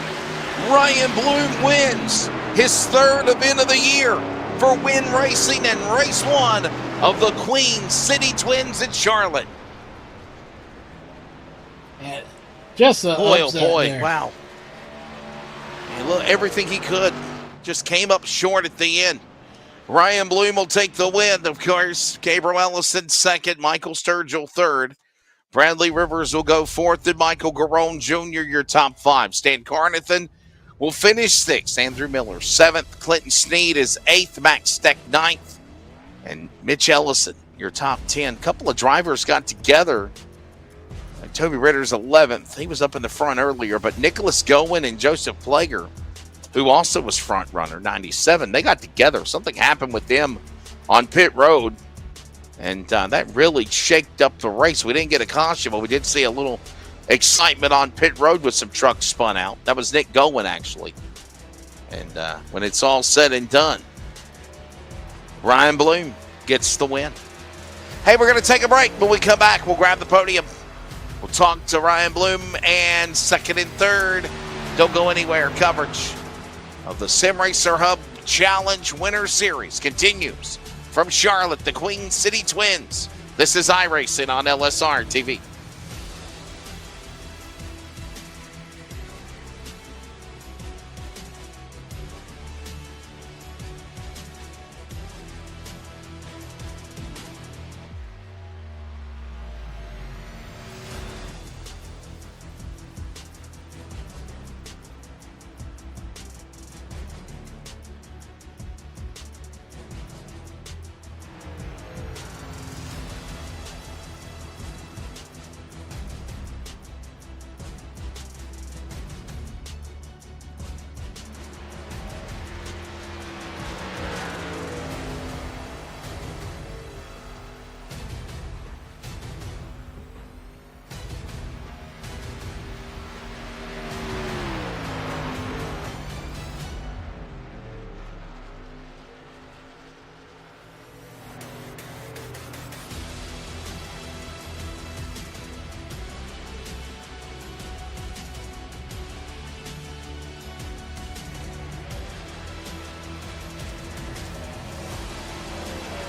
Ryan Bloom wins his third event of the year for Win Racing and race one of the Queen City Twins at Charlotte. And just a Boy, oh upset boy, there. wow. He looked everything he could, just came up short at the end. Ryan Bloom will take the win, of course. Gabriel Ellison second, Michael Sturgill third. Bradley Rivers will go fourth, and Michael Garone Jr. your top five. Stan Carnathan will finish sixth. Andrew Miller seventh. Clinton Sneed is eighth. Max Steck ninth. And Mitch Ellison, your top 10. A couple of drivers got together. Toby Ritter's 11th. He was up in the front earlier, but Nicholas Gowen and Joseph Plager, who also was front runner, 97, they got together. Something happened with them on pit road, and that really shaked up the race. We didn't get a caution, but we did see a little excitement on pit road with some trucks spun out. That was Nick Gowen, actually. And when it's all said and done, Ryan Bloom gets the win. Hey, we're going to take a break. When we come back, we'll grab the podium. We'll talk to Ryan Bloom and second and third. Don't go anywhere. Coverage of the Sim Racer Hub Challenge Winter Series continues from Charlotte, the Queen City Twins. This is iRacing on LSRTV.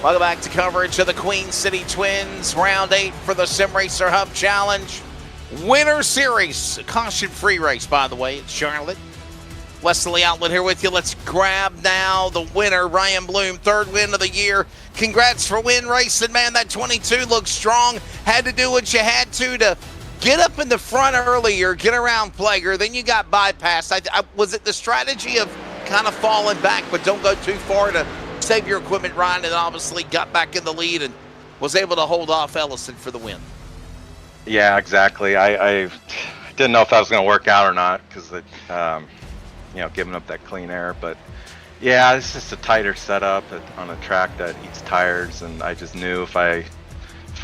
Welcome back to coverage of the Queen City Twins. Round 8 for the Sim Racer Hub Challenge Winter Series. A caution-free race, by the way, at Charlotte. Wesley Outlet here with you. Let's grab now the winner, Ryan Bloom, third win of the year. Congrats for Win Racing, man. That 22 looks strong. Had to do what you had to get up in the front earlier, get around Plager. Then you got bypassed. Was it the strategy of kind of falling back, but don't go too far to save your equipment, Ryan, and obviously got back in the lead and was able to hold off Ellison for the win? Yeah, exactly. I didn't know if that was going to work out or not because, giving up that clean air. But, yeah, it's just a tighter setup on a track that eats tires, and I just knew if I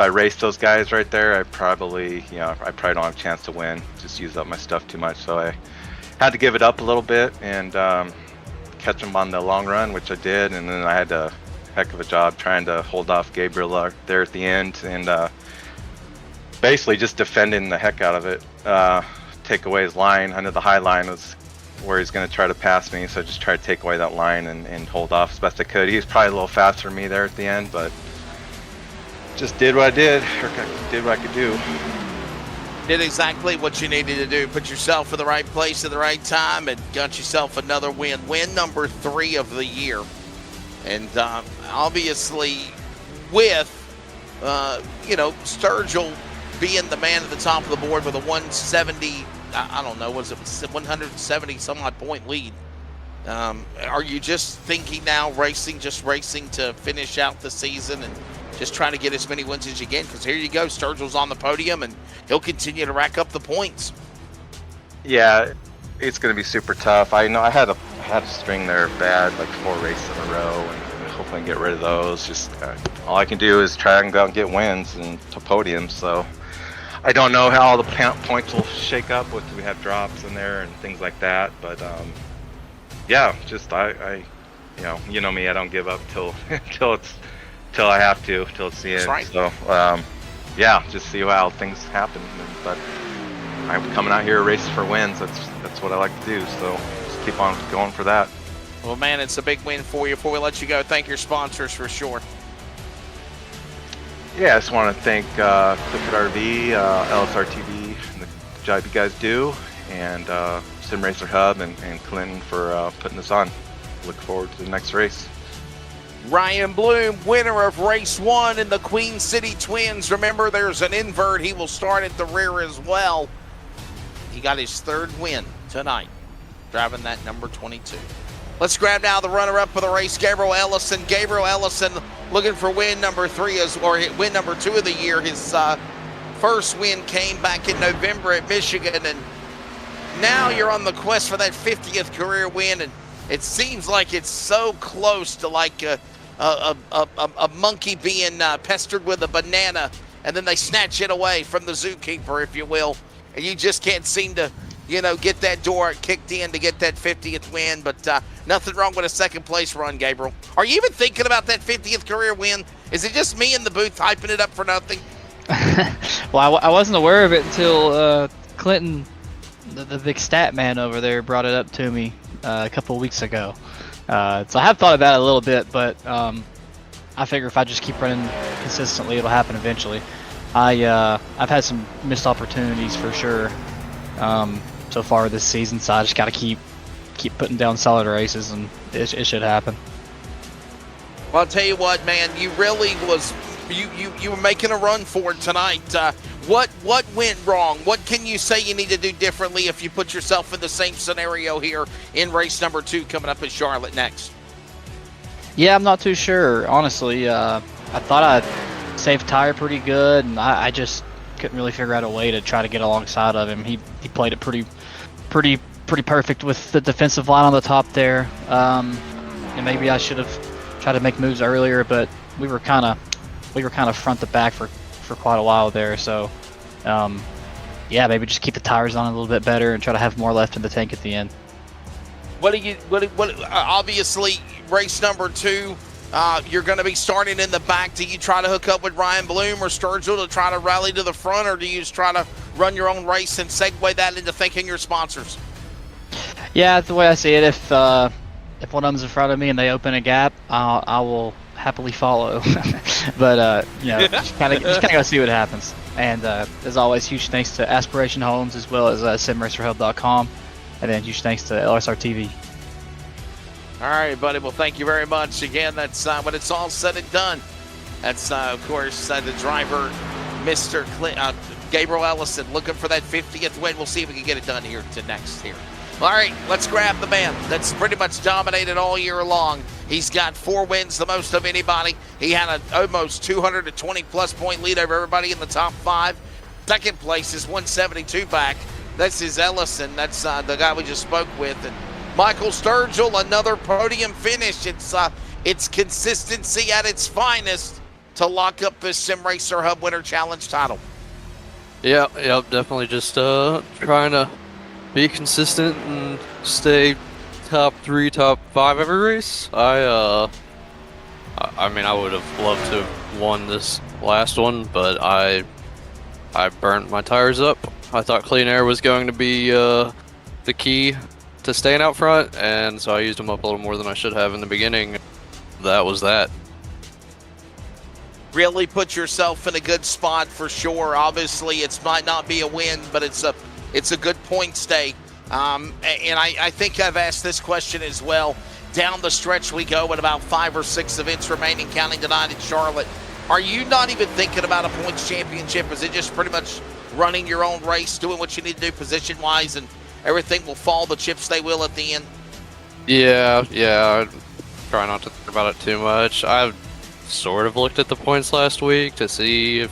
raced those guys right there, I probably don't have a chance to win. Just used up my stuff too much, so I had to give it up a little bit and catch them on the long run, which I did, and then I had a heck of a job trying to hold off Gabriel there at the end and basically just defending the heck out of it. Take away his line. I know the high line was where he's going to try to pass me, so I just tried to take away that line and hold off as best I could. He was probably a little faster than me there at the end, but just did what I did, or did what I could do. Did exactly what you needed to do. Put yourself in the right place at the right time and got yourself another win. Win number 3 of the year. And obviously with, Sturgill being the man at the top of the board with a 170, I don't know, was it 170 some odd point lead? Are you just thinking now racing to finish out the season and just trying to get as many wins as you can? Because here you go, Sturgill's on the podium and he'll continue to rack up the points. Yeah, it's going to be super tough. I know I had a string there bad, like 4 races in a row, and hopefully I can get rid of those. Just all I can do is try and go out and get wins and to podiums. So I don't know how all the points will shake up. With we have drops in there and things like that, but yeah, just I you know me, I don't give up till till I have to, till it's the end. right. So, yeah, just see how things happen. But I'm coming out here racing for wins. That's what I like to do. So just keep on going for that. Well, man, it's a big win for you. Before we let you go, thank your sponsors for sure. Yeah, I just want to thank Clifford RV, LSRTV, and the job you guys do, and Sim Racer Hub and Clinton for putting this on. Look forward to the next race. Ryan Bloom, winner of race 1 in the Queen City Twins. Remember, there's an invert. He will start at the rear as well. He got his 3rd win tonight, driving that number 22. Let's grab now the runner-up for the race, Gabriel Ellison. Gabriel Ellison looking for win number 3, or win number 2 of the year. His first win came back in November at Michigan, and now you're on the quest for that 50th career win, and it seems like it's so close to like a monkey being pestered with a banana, and then they snatch it away from the zookeeper, if you will, and you just can't seem to, get that door kicked in to get that 50th win. But nothing wrong with a 2nd place run, Gabriel. Are you even thinking about that 50th career win? Is it just me in the booth hyping it up for nothing? Well, I wasn't aware of it until Clinton, the big stat man over there, brought it up to me a couple of weeks ago. So I have thought about it a little bit, but I figure if I just keep running consistently, it'll happen eventually. I've had some missed opportunities for sure so far this season, so I just got to keep putting down solid races, and it should happen. Well, I'll tell you what, man, you really was you were making a run for it tonight. What went wrong? What can you say you need to do differently if you put yourself in the same scenario here in race number 2 coming up in Charlotte next? Yeah, I'm not too sure, honestly. I thought I saved tire pretty good, and I just couldn't really figure out a way to try to get alongside of him. He played it pretty perfect with the defensive line on the top there. And maybe I should have tried to make moves earlier, but we were kind of front to back for quite a while there. So yeah, maybe just keep the tires on a little bit better and try to have more left in the tank at the end. Obviously, race number 2, you're going to be starting in the back. Do you try to hook up with Ryan Bloom or Sturgill to try to rally to the front, or do you just try to run your own race and segue that into thanking your sponsors? Yeah, the way I see it, if one of them's in front of me and they open a gap, I will happily follow. But just kind of gotta see what happens. And as always, huge thanks to Aspiration Homes as well as simracerhub.com, and then huge thanks to LSRTV. All right, buddy. Well, thank you very much. Again, that's when it's all said and done. That's, of course, the driver, Mr. Gabriel Ellison, looking for that 50th win. We'll see if we can get it done here to next here. All right, let's grab the man that's pretty much dominated all year long. He's got 4 wins, the most of anybody. He had an almost 220-plus point lead over everybody in the top 5. 2nd place is 172 back. This is Ellison. That's the guy we just spoke with. And Michael Sturgill, another podium finish. It's consistency at its finest to lock up this Sim Racer Hub Winter Challenge title. Yep, definitely just trying to be consistent and stay top 3, top 5 every race. I mean, I would have loved to have won this last one, but I burnt my tires up. I thought clean air was going to be the key to staying out front, and so I used them up a little more than I should have in the beginning. That was that. Really put yourself in a good spot for sure. Obviously, it might not be a win, but it's a good point stay. And I think I've asked this question as well. Down the stretch we go with about 5 or 6 events remaining, counting tonight in Charlotte. Are you not even thinking about a points championship? Is it just pretty much running your own race, doing what you need to do position-wise, and everything will fall, the chips they will at the end? Yeah, I try not to think about it too much. I've sort of looked at the points last week to see if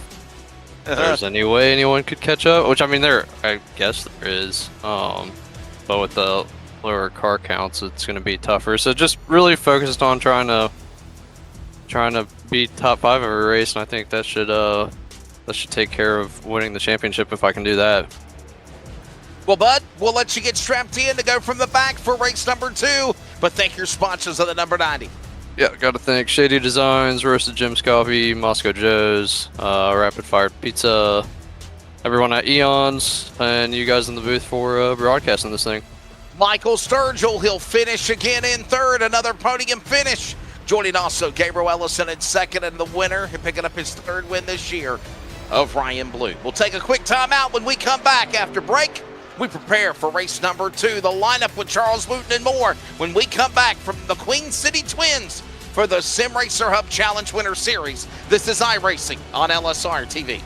there's any way anyone could catch up, which I mean, I guess there is. But with the lower car counts, it's going to be tougher. So just really focused on trying to be top 5 every race, and I think that should take care of winning the championship if I can do that. Well, bud, we'll let you get strapped in to go from the back for race number 2, but thank your sponsors of the number 90. Yeah, got to thank Shady Designs, Roasted Jim's Coffee, Moscow Joe's, Rapid Fire Pizza, everyone at Eons, and you guys in the booth for broadcasting this thing. Michael Sturgill, he'll finish again in third, another podium finish. Joining also Gabriel Ellison in second, and the winner picking up his third win this year of Ryan Bloom. We'll take a quick timeout. When we come back after break, we prepare for race number 2, the lineup with Charles Wooten and more when we come back from the Queen City Twins for the Sim Racer Hub Challenge Winter Series. This is iRacing on LSRTV.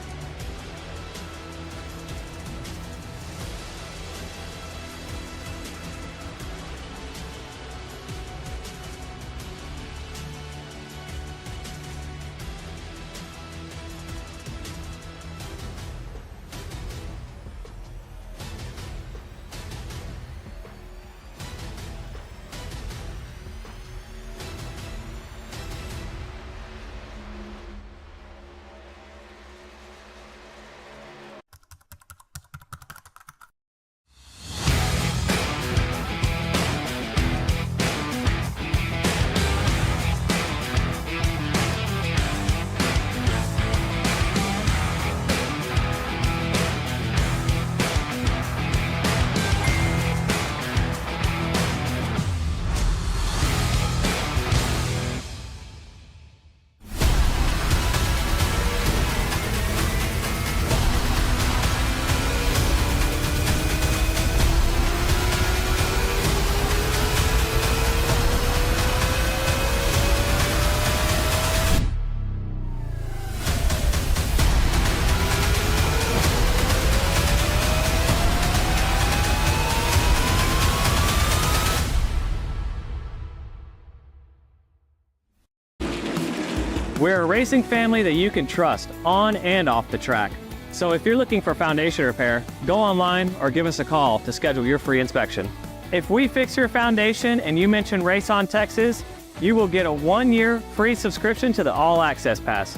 We're a racing family that you can trust on and off the track. So if you're looking for foundation repair, go online or give us a call to schedule your free inspection. If we fix your foundation and you mention Race On Texas, you will get a 1-year free subscription to the All Access Pass.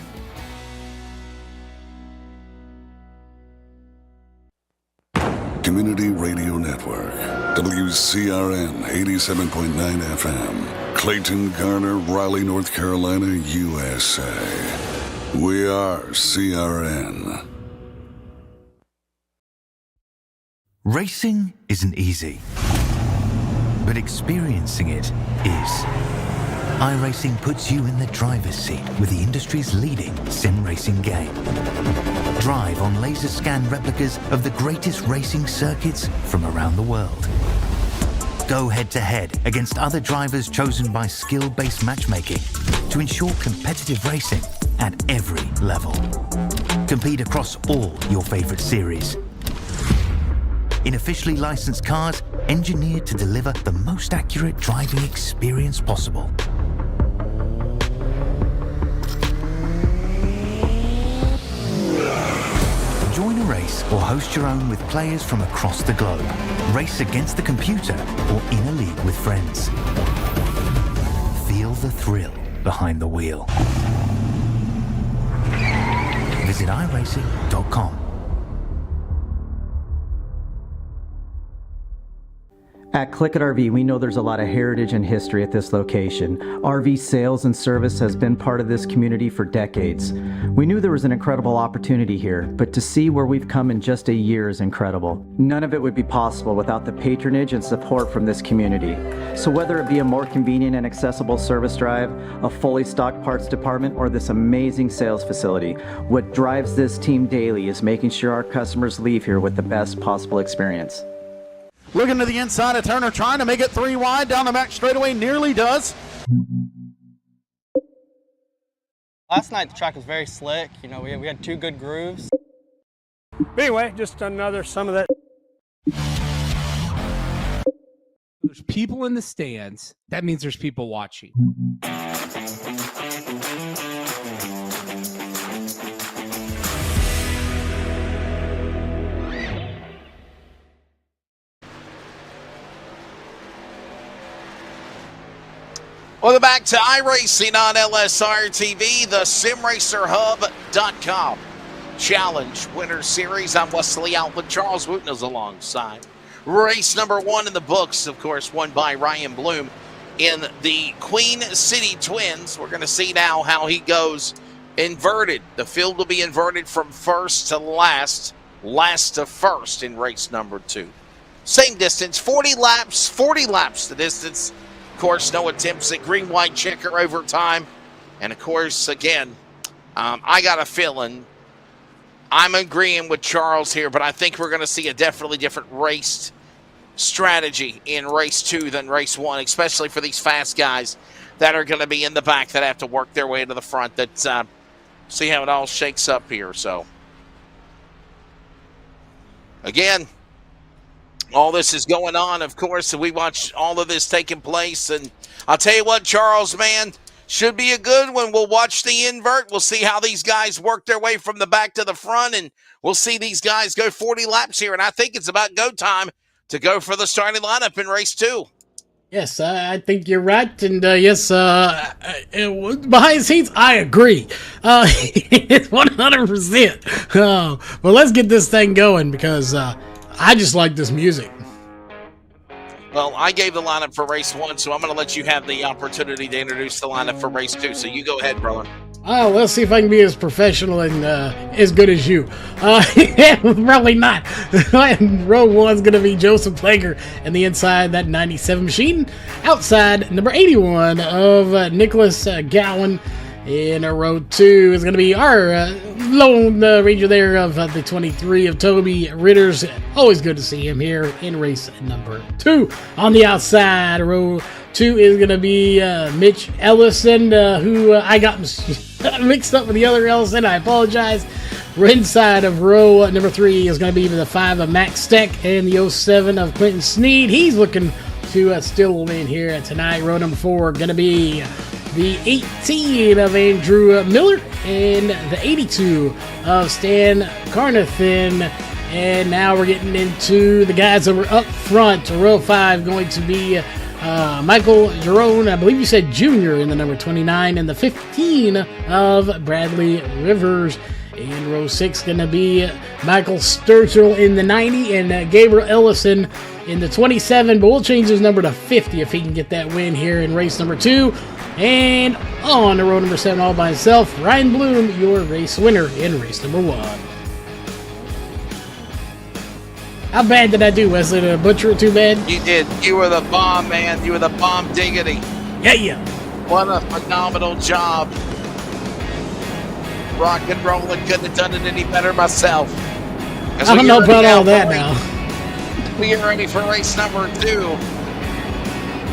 Community Radio Network, WCRN 87.9 FM. Clayton, Garner, Raleigh, North Carolina, USA. We are CRN. Racing isn't easy, but experiencing it is. iRacing puts you in the driver's seat with the industry's leading sim racing game. Drive on laser scan replicas of the greatest racing circuits from around the world. Go head-to-head against other drivers chosen by skill-based matchmaking to ensure competitive racing at every level. Compete across all your favorite series. In officially licensed cars, engineered to deliver the most accurate driving experience possible. Join a race or host your own with players from across the globe. Race against the computer or in a league with friends. Feel the thrill behind the wheel. Visit iRacing.com. At Click It RV, we know there's a lot of heritage and history at this location. RV sales and service has been part of this community for decades. We knew there was an incredible opportunity here, but to see where we've come in just a year is incredible. None of it would be possible without the patronage and support from this community. So whether it be a more convenient and accessible service drive, a fully stocked parts department, or this amazing sales facility, what drives this team daily is making sure our customers leave here with the best possible experience. Looking to the inside of Turner, trying to make it 3 wide down the back straightaway, nearly does. Last night the track was very slick. You know, we had 2 good grooves. But anyway, just another some of that. There's people in the stands. That means there's people watching. Welcome back to iRacing on LSRTV, the SimRacerHub.com Challenge Winter Series. I'm Wesley Alvin. Charles Wooten is alongside. Race number 1 in the books, of course, won by Ryan Bloom. in the Queen City Twins. We're going to see now how he goes inverted. The field will be inverted from first to last, last to first in race number 2. Same distance, 40 laps the distance. Of course, no attempts at green, white checker over time. And of course, again, I got a feeling, I'm agreeing with Charles here, but I think we're going to see a definitely different race strategy in race 2 than race 1, especially for these fast guys that are going to be in the back that have to work their way to the front. That's see how it all shakes up here. So again, all this is going on, of course, and we watch all of this taking place. And I'll tell you what, Charles, man, should be a good one. We'll watch the invert. We'll see how these guys work their way from the back to the front, and we'll see these guys go 40 laps here. And I think it's about go time to go for the starting lineup in race 2. Yes, I think you're right, and yes, behind the scenes, I agree. It's 100%. But let's get this thing going, because I just like this music. Well, I gave the lineup for race 1, so I'm going to let you have the opportunity to introduce the lineup for race 2. So you go ahead, brother. Oh, let's see if I can be as professional and as good as you. Probably not. Row 1's going to be Joseph Plager, and the inside, that 97 machine. Outside, number 81 of Nicholas Gowan. In row 2 is going to be our Lone Ranger there of the 23 of Toby Ritters. Always good to see him here in race number 2. On the outside, row 2 is going to be Mitch Ellison, who I got mixed up with the other Ellison. I apologize. Inside of row number 3 is going to be the 5 of Max Steck and the 07 of Quentin Sneed. He's looking to still win here tonight. Row number 4 going to be the 18 of Andrew Miller and the 82 of Stan Carnathan. And now we're getting into the guys that were up front. Row 5 going to be Michael Jerome, I believe you said Jr. in the number 29, and the 15 of Bradley Rivers. In row 6 going to be Michael Sturgill in the 90 and Gabriel Ellison in the 27, but we'll change his number to 50 if he can get that win here in race number 2. And on to row number 7 all by himself, Ryan Bloom, your race winner in race number 1. How bad did I do, Wesley? Did I butcher it too bad? You did. You were the bomb, man. You were the bomb diggity. Yeah. What a phenomenal job. Rock and roll. I couldn't have done it any better myself. I don't know about all that now. We are ready for race number 2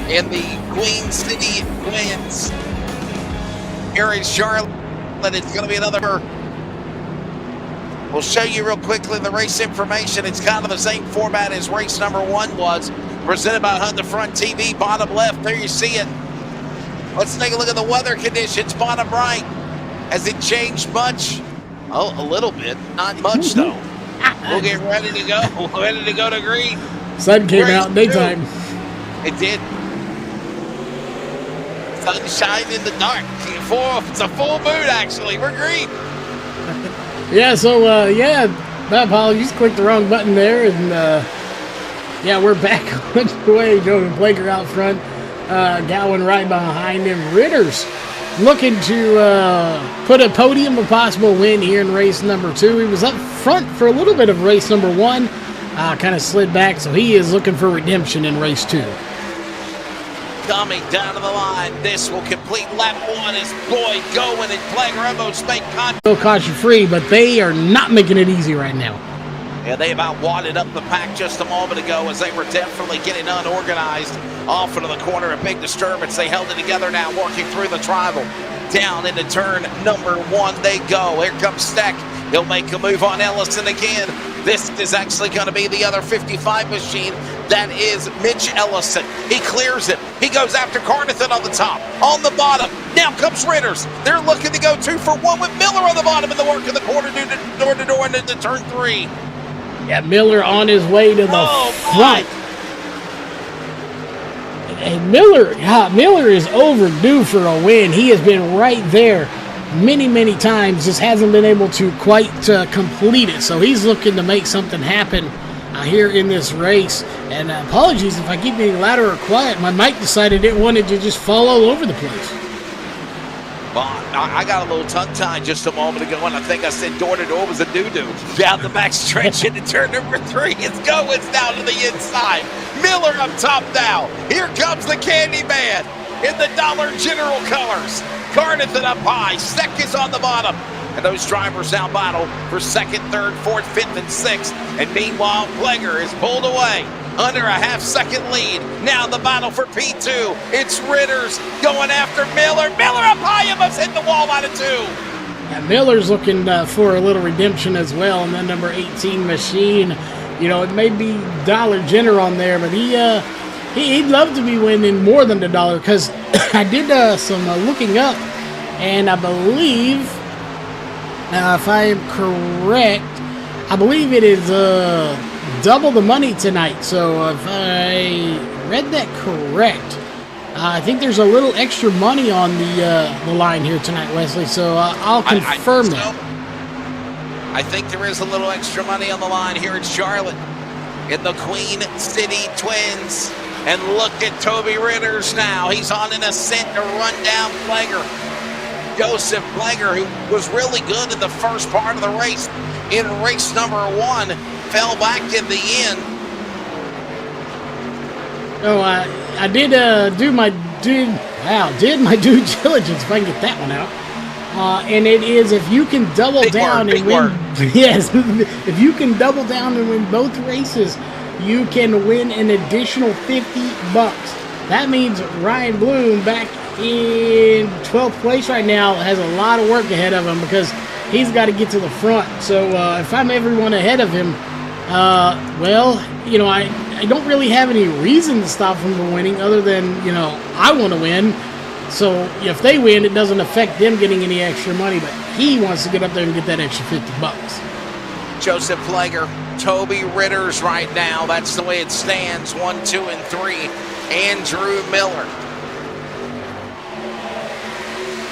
in the Queen City Twins. Here is Charlotte. It's going to be another. We'll show you real quickly the race information. It's kind of the same format as race number 1 was. Presented by Hunt the Front TV. Bottom left, there you see it. Let's take a look at the weather conditions. Bottom right. Has it changed much? Oh, a little bit. Not much, though. We'll get ready to go. We're ready to go to green. Sun came out in daytime. It did. Sunshine in the dark. It's a full moon, actually. We're green. Yeah, so, my apologies. Clicked the wrong button there. And, we're back on the way. Joe Plager out front. Gowan right behind him. Ritters looking to put a podium, a possible win here in race number 2. He was up front for a little bit of race number 1. Kind of slid back, so he is looking for redemption in race 2. Coming down to the line, this will complete lap 1 as Boyd, Gowan, and Plager almost make contact. No caution free, but they are not making it easy right now. Yeah, they about wadded up the pack just a moment ago as they were definitely getting unorganized off into the corner. A big disturbance. They held it together now, working through the tribal. Down into turn number 1 they go. Here comes Steck. He'll make a move on Ellison again. This is actually going to be the other 55 machine. That is Mitch Ellison. He clears it. He goes after Carnathan on the top. On the bottom, now comes Ritters. They're looking to go 2 for 1 with Miller on the bottom in the work of the corner, door to door into turn 3. Yeah, Miller on his way to the front. And Miller is overdue for a win. He has been right there many times, just hasn't been able to quite complete it. So he's looking to make something happen here in this race. And apologies if I keep getting louder or quiet. My mic decided it wanted to just fall all over the place. Well, I got a little tongue-tied just a moment ago, and I think I said door-to-door was a doo-doo. Down the back stretch into turn number 3. It's going down to the inside. Miller up top now. Here comes the Candyman in the Dollar General colors. Carnathan up high. Steck is on the bottom. And those drivers now battle for second, third, fourth, fifth, and sixth. And meanwhile, Plager is pulled away under a half-second lead. Now the battle for P2. It's Ritters going after Miller. Miller up high, almost hit the wall out of 2. Yeah, Miller's looking for a little redemption as well. And then number 18, Machine. You know, it may be Dollar General on there, but he'd love to be winning more than the dollar, because I did some looking up, and I believe, if I am correct, I believe it is double the money tonight. So if I read that correct, I think there's a little extra money on the line here tonight, Wesley. So I'll confirm that. I think there is a little extra money on the line here in Charlotte in the Queen City Twins. And look at Toby Ritters now. He's on an ascent to run down Plager. Joseph Plager, who was really good in the first part of the race, in race number 1, fell back in the end. Oh, I did do my due diligence, if I can get that one out. And it is, if you can double down and win, yes, if you can double down and win both races, you can win an additional $50. That means Ryan Bloom, back in 12th place right now, has a lot of work ahead of him, because he's got to get to the front. So if I'm everyone ahead of him, well, you know, I don't really have any reason to stop him from winning, other than, you know, I want to win. So if they win, it doesn't affect them getting any extra money, but he wants to get up there and get that extra $50. Joseph Plager, Toby Ritters right now. That's the way it stands. 1, 2, and 3. Andrew Miller.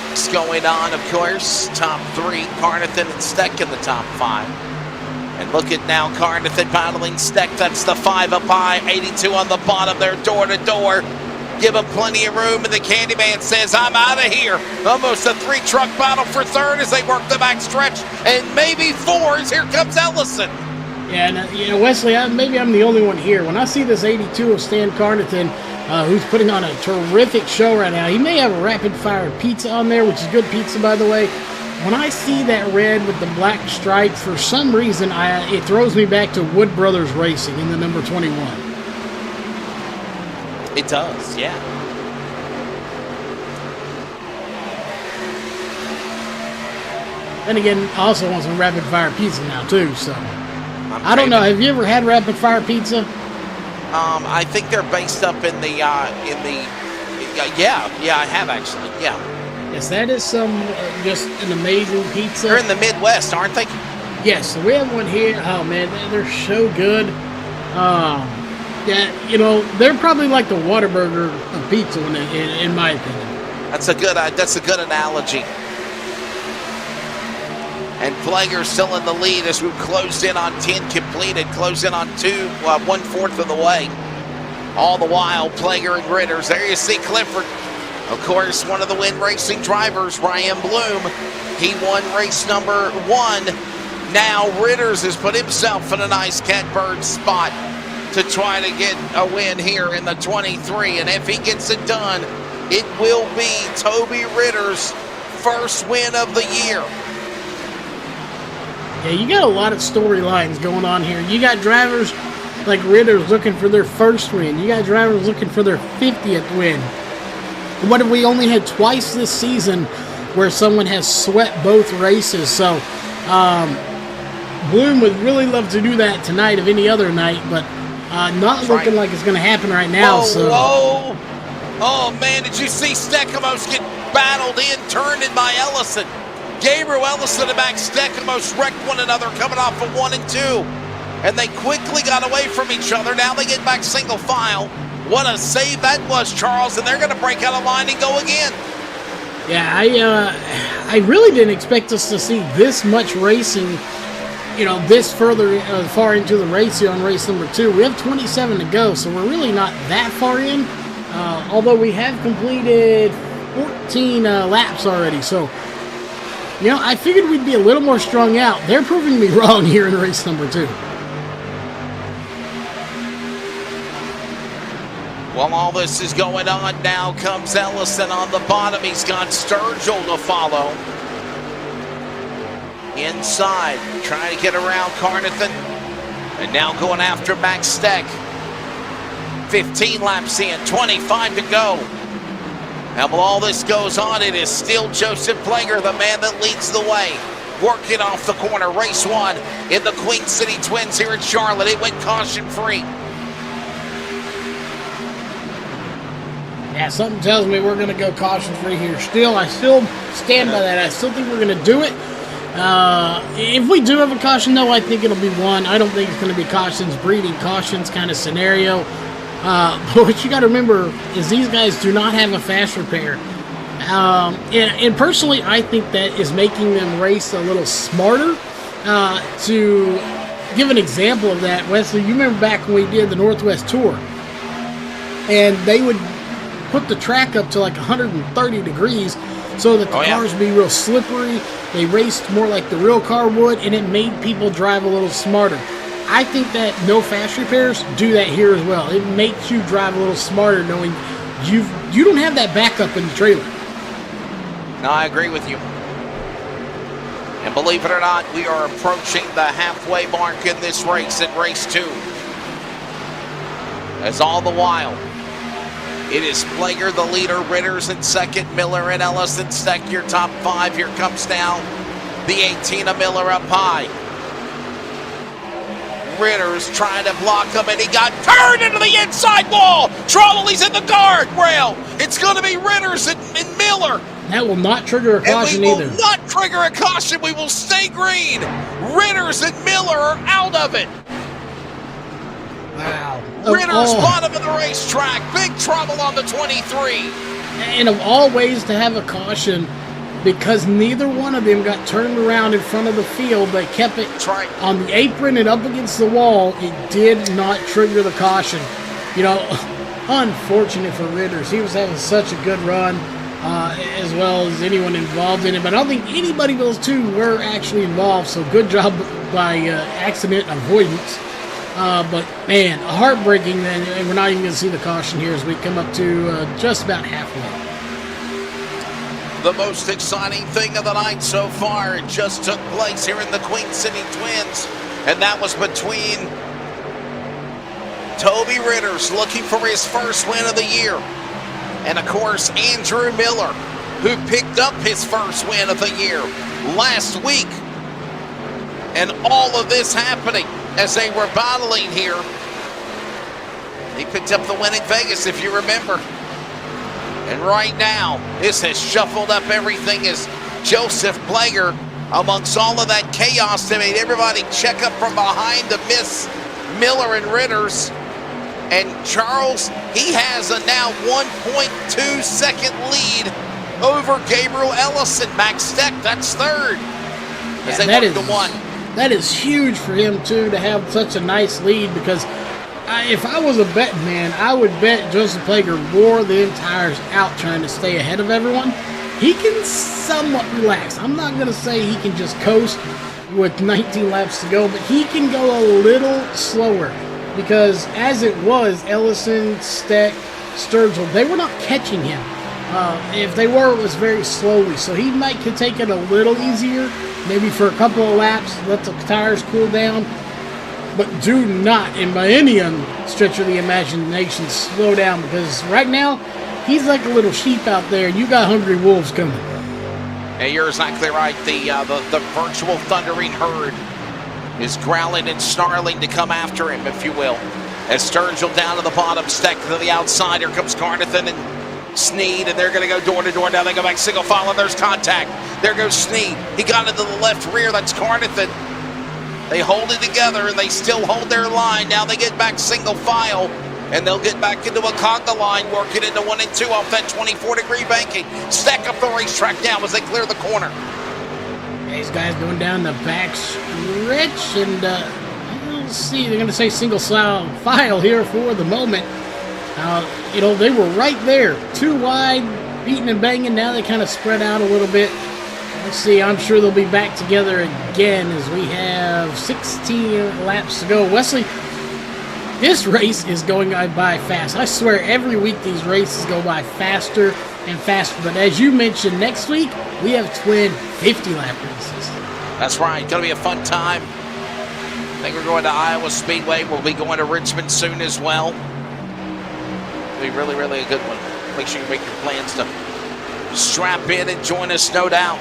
What's going on, of course? Top 3, Carnathan and Steck in the top 5. And look at now, Carnathan battling Steck. That's the 5 up high. 82 on the bottom there, door to door. Give him plenty of room, and the Candyman says, I'm out of here. Almost a 3-truck battle for third as they work the back stretch, and maybe 4 as here comes Ellison. Yeah, and, you know, Wesley, maybe I'm the only one here. When I see this 82 of Stan Carnathan, who's putting on a terrific show right now, he may have a rapid-fire pizza on there, which is good pizza, by the way. When I see that red with the black stripe, for some reason, it throws me back to Wood Brothers Racing in the number 21. It does, yeah. Then again, I also want some rapid fire pizza now too. So I don't know. Have you ever had rapid fire pizza? I think they're based up in the yeah, I have actually, yeah. Yes, that is some just an amazing pizza. They're in the Midwest, aren't they? Yes, so we have one here. Oh man, they're so good. Yeah, you know, they're probably like the Whataburger of pizza in my opinion. That's a good analogy. And Plager's still in the lead as we closed in on 10 completed, closed in on 1/4 of the way. All the while, Plager and Ritters. There you see Clifford. Of course, one of the Win Racing drivers, Ryan Bloom. He won race number 1. Now Ritters has put himself in a nice catbird spot to try to get a win here in the 23. And if he gets it done, it will be Toby Ritters' first win of the year. Yeah, you got a lot of storylines going on here. You got drivers like Ritters looking for their first win. You got drivers looking for their 50th win. What if we only had twice this season where someone has swept both races? So Bloom would really love to do that tonight of any other night, but not looking like it's going to happen right now. Whoa. Oh, man, did you see Steckamos get battled in, turned in by Ellison? Gabriel Ellison and Max Steckamos wrecked one another coming off of 1 and 2. And they quickly got away from each other. Now they get back single file. What a save that was, Charles, and they're going to break out a line and go again. Yeah, I really didn't expect us to see this much racing this far into the race here on race number 2. We have 27 to go, so we're really not that far in, although we have completed 14 laps already. So, I figured we'd be a little more strung out. They're proving me wrong here in race number 2. While all this is going on, now comes Ellison on the bottom. He's got Sturgill to follow. Inside, trying to get around Carnathan. And now going after Max Steck. 15 laps in, 25 to go. And while all this goes on, it is still Joseph Plager, the man that leads the way. Working off the corner, race 1 in the Queen City Twins here in Charlotte. It went caution-free. Yeah, something tells me we're going to go caution-free here. I still stand by that. I still think we're going to do it. If we do have a caution, though, I think it'll be 1. I don't think it's going to be cautions, breeding cautions kind of scenario. But what you got to remember is these guys do not have a fast repair. And personally, I think that is making them race a little smarter. To give an example of that, Wesley, you remember back when we did the Northwest Tour, and they would put the track up to like 130 degrees so that the cars would be real slippery. They raced more like the real car would, and it made people drive a little smarter. I think that no fast repairs do that here as well. It makes you drive a little smarter knowing you don't have that backup in the trailer. No, I agree with you. And believe it or not, we are approaching the halfway mark in this race, in race 2. As all the while, it is Plager, the leader, Ritters in second, Miller and Ellison Steck, your top 5. Here comes now the 18 of Miller up high. Ritters trying to block him, and he got turned into the inside wall. Trouble, he's in the guardrail. It's going to be Ritters and Miller. That will not trigger a caution either. And we will not trigger a caution. We will stay green. Ritters and Miller are out of it. Wow. Ritters, bottom of the racetrack. Big trouble on the 23. And of all ways to have a caution, because neither one of them got turned around in front of the field, they kept it on the apron and up against the wall. It did not trigger the caution. Unfortunate for Ritters. He was having such a good run, as well as anyone involved in it. But I don't think anybody of those two were actually involved, so good job by accident avoidance. But, man, heartbreaking, and we're not even going to see the caution here as we come up to just about halfway. The most exciting thing of the night so far, it just took place here in the Queen City Twins, and that was between Toby Ritters, looking for his first win of the year, and, of course, Andrew Miller, who picked up his first win of the year last week. And all of this happening as they were battling here. He picked up the win in Vegas, if you remember. And right now, this has shuffled up everything as Joseph Plager, amongst all of that chaos, they made everybody check up from behind to miss Miller and Ritters. And Charles, he has a now 1.2 second lead over Gabriel Ellison. Max Steck, that's third. As they work to 1. That is huge for him, too, to have such a nice lead, because if I was a betting man, I would bet Joseph Plager wore the tires out trying to stay ahead of everyone. He can somewhat relax. I'm not going to say he can just coast with 19 laps to go, but he can go a little slower, because as it was, Ellison, Steck, Sturgill, they were not catching him. If they were, it was very slowly, so he might could take it a little easier, maybe for a couple of laps, let the tires cool down. But do not, in by any stretch of the imagination, slow down, because right now, he's like a little sheep out there, and you got hungry wolves coming. And you're exactly right. The virtual thundering herd is growling and snarling to come after him, if you will. As Sturgill down to the bottom, Steck to the outside. Here comes Carnathan and Sneed, and they're going to go door to door. Now they go back single file, and there's contact. There goes Sneed. He got into the left rear. That's Carnathan. They hold it together, and they still hold their line. Now they get back single file, and they'll get back into a conga line, working into 1 and 2 off that 24-degree banking. Stack up the racetrack now as they clear the corner. These guys going down the back stretch, and let's see, they're going to say single file here for the moment. You know, they were right there, too wide, beating and banging. Now they kind of spread out a little bit. Let's see, I'm sure they'll be back together again as we have 16 laps to go. Wesley, this race is going by fast. I swear every week these races go by faster and faster. But as you mentioned, next week we have twin 50-lap races. That's right. Going to be a fun time. I think we're going to Iowa Speedway. We'll be going to Richmond soon as well. It'll be really, really a good one. Make sure you make your plans to strap in and join us, no doubt.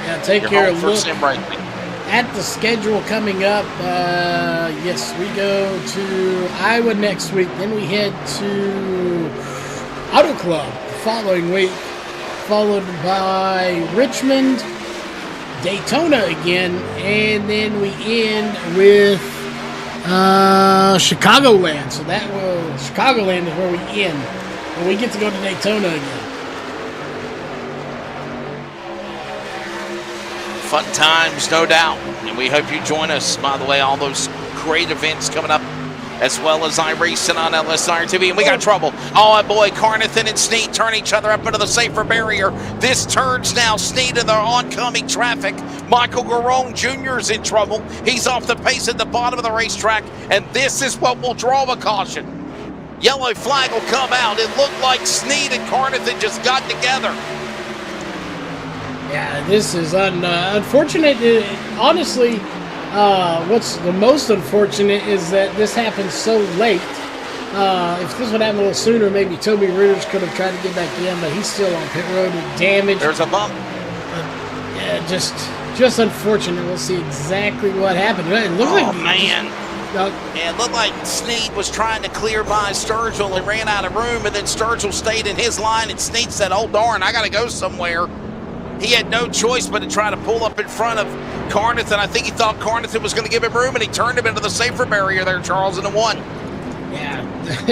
Yeah, take care of look at the schedule coming up. Yes, we go to Iowa next week. Then we head to Auto Club the following week, followed by Richmond, Daytona again, and then we end with Chicagoland. So Chicagoland is where we end, and we get to go to Daytona again. Fun times, no doubt, and we hope you join us. By the way, all those great events coming up, as well as iRacing on LSRTV. And we got trouble. Oh, boy, Carnathan and Snead turn each other up into the safer barrier. This turns now Snead in the oncoming traffic. Michael Garone Jr. is in trouble. He's off the pace at the bottom of the racetrack, and this is what will draw a caution. Yellow flag will come out. It looked like Snead and Carnathan just got together. Yeah, this is unfortunate. Honestly, what's the most unfortunate is that this happened so late. If this would happen a little sooner, maybe Toby Ritters could have tried to get back in, but he's still on pit road with damage. There's a bump. Yeah, just unfortunate. We'll see exactly what happened. It looked it looked like Snead was trying to clear by Sturgill and ran out of room, and then Sturgill stayed in his line, and Snead said, oh, darn, I got to go somewhere. He had no choice but to try to pull up in front of Carnathan. I think he thought Carnathan was going to give him room, and he turned him into the safer barrier there, Charles, and won. Yeah,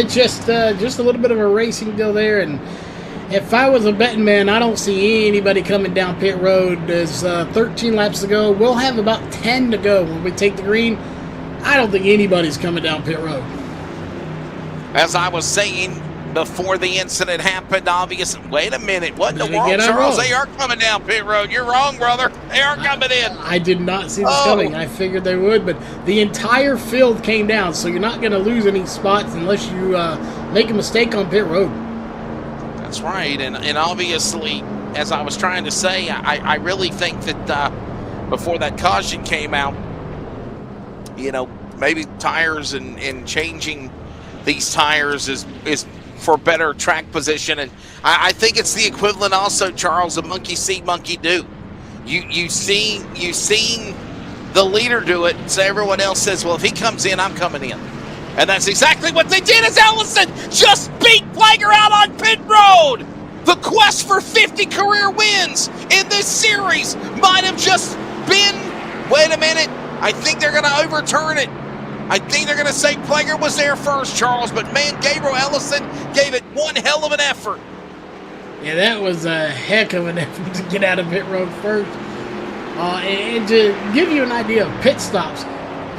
just a little bit of a racing deal there. And if I was a betting man, I don't see anybody coming down pit road. There's 13 laps to go. We'll have about 10 to go when we take the green. I don't think anybody's coming down pit road. As I was saying before the incident happened, obviously, wait a minute, what in the world, Charles? They are coming down pit road. You're wrong, brother. They are coming in. I did not see this coming. I figured they would, but the entire field came down, so you're not going to lose any spots unless you make a mistake on pit road. That's right, and obviously, as I was trying to say, I really think that before that caution came out, you know, maybe tires and changing these tires is for better track position, and I think it's the equivalent also, Charles, of monkey see, monkey do. You seen the leader do it, so everyone else says, well, if he comes in, I'm coming in. And that's exactly what they did, as Ellison just beat Plager out on pit road. The quest for 50 career wins in this series might have just been, wait a minute, I think they're going to overturn it. I think they're going to say Plager was there first, Charles, but man, Gabriel Ellison gave it one hell of an effort. Yeah, that was a heck of an effort to get out of pit road first. And to give you an idea of pit stops,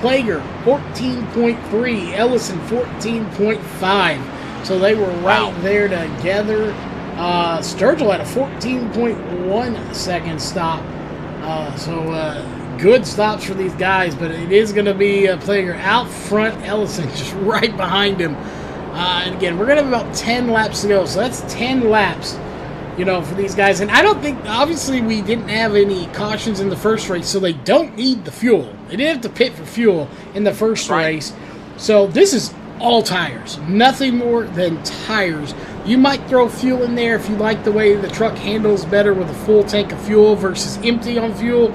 Plager 14.3, Ellison 14.5. So they were right there together. Sturgill had a 14.1 second stop. Good stops for these guys, but it is going to be Plager out front, Ellison just right behind him. And again, we're going to have about 10 laps to go, so that's 10 laps, you know, for these guys. And I don't think, obviously, we didn't have any cautions in the first race, so they don't need the fuel. They didn't have to pit for fuel in the first race. So this is all tires, nothing more than tires. You might throw fuel in there if you like the way the truck handles better with a full tank of fuel versus empty on fuel.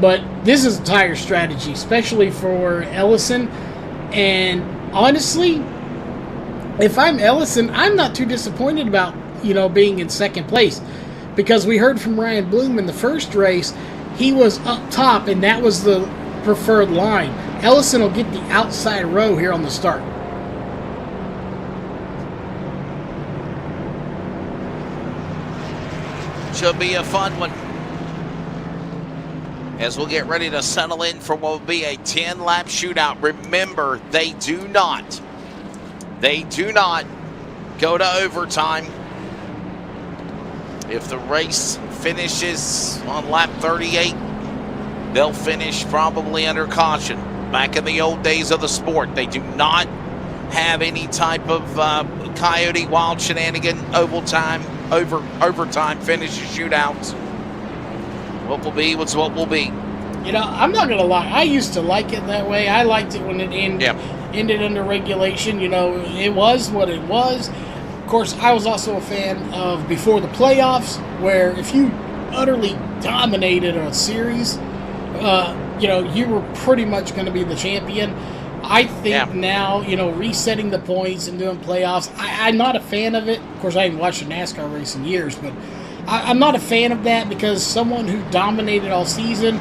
But this is a tire strategy, especially for Ellison. And honestly, if I'm Ellison, I'm not too disappointed about, you know, being in second place. Because we heard from Ryan Bloom in the first race, he was up top, and that was the preferred line. Ellison will get the outside row here on the start. Should be a fun one. as we'll get ready to settle in for what will be a 10-lap shootout. Remember, they do not go to overtime. If the race finishes on lap 38, they'll finish probably under caution. Back in the old days of the sport, they do not have any type of coyote wild shenanigan overtime finishes shootouts. What will be what's what will be. You know, I'm not going to lie. I used to like it that way. I liked it when it ended under regulation. You know, it was what it was. Of course, I was also a fan of before the playoffs, where if you utterly dominated a series, you know, you were pretty much going to be the champion. I think now, you know, resetting the points and doing playoffs, I'm not a fan of it. Of course, I haven't watched a NASCAR race in years, but I'm not a fan of that because someone who dominated all season,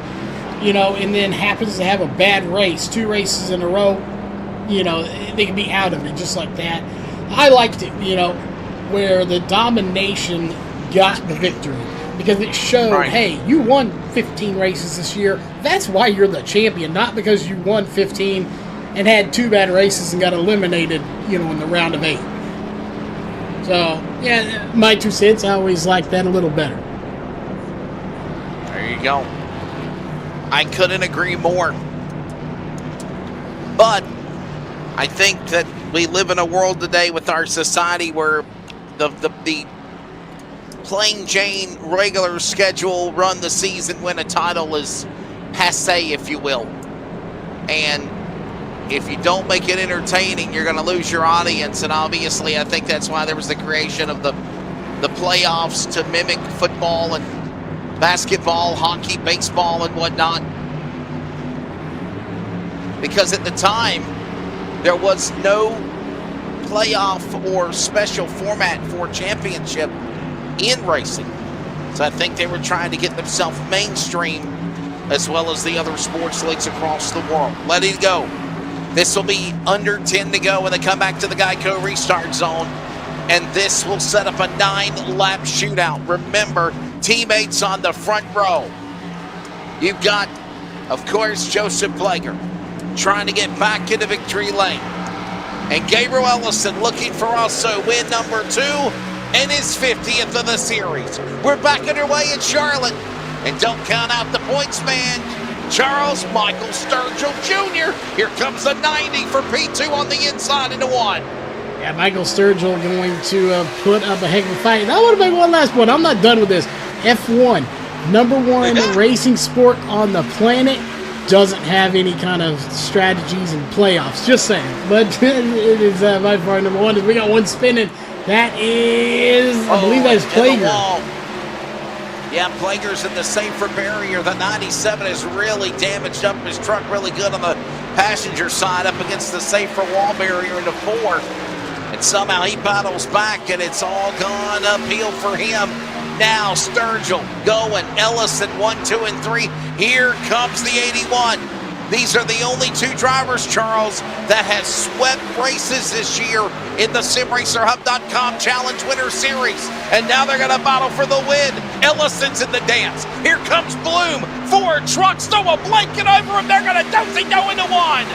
you know, and then happens to have a bad race, 2 races in a row, you know, they can be out of it just like that. I liked it, you know, where the domination got the victory because it showed, hey, you won 15 races this year. That's why you're the champion, not because you won 15 and had 2 bad races and got eliminated, you know, in the round of 8. So, yeah, my 2 cents, I always like that a little better. There you go. I couldn't agree more. But I think that we live in a world today with our society where the plain Jane regular schedule, run the season, win a title is passe, if you will. And if you don't make it entertaining, you're going to lose your audience. And obviously, I think that's why there was the creation of the playoffs to mimic football and basketball, hockey, baseball, and whatnot. Because at the time, there was no playoff or special format for championship in racing. So I think they were trying to get themselves mainstream as well as the other sports leagues across the world. Let it go. This will be under 10 to go when they come back to the Geico restart zone. And this will set up a 9-lap shootout. Remember, teammates on the front row. You've got, of course, Joseph Plager trying to get back into victory lane. And Gabriel Ellison looking for also win number 2 and his 50th of the series. We're back underway in Charlotte. And don't count out the points man, Charles Michael Sturgill Jr. Here comes a 90 for P2 on the inside into 1. Yeah, Michael Sturgill going to put up a heck of a fight. I want to make one last point. I'm not done with this. F1, #1 racing sport on the planet, doesn't have any kind of strategies and playoffs. Just saying. But it is by far #1. We got one spinning. That is, I believe that is Plager. Yeah, Plager's in the safer barrier. The 97 is really damaged up his truck really good on the passenger side up against the safer wall barrier into 4. And somehow he paddles back, and it's all gone uphill for him. Now Sturgill going. Ellison 1, 2, and 3. Here comes the 81. These are the only 2 drivers, Charles, that has swept races this year in the SimRacerHub.com Challenge Winter Series. And now they're going to battle for the win. Ellison's in the dance. Here comes Bloom. 4 trucks, throw a blanket over them. They're going to go into 1.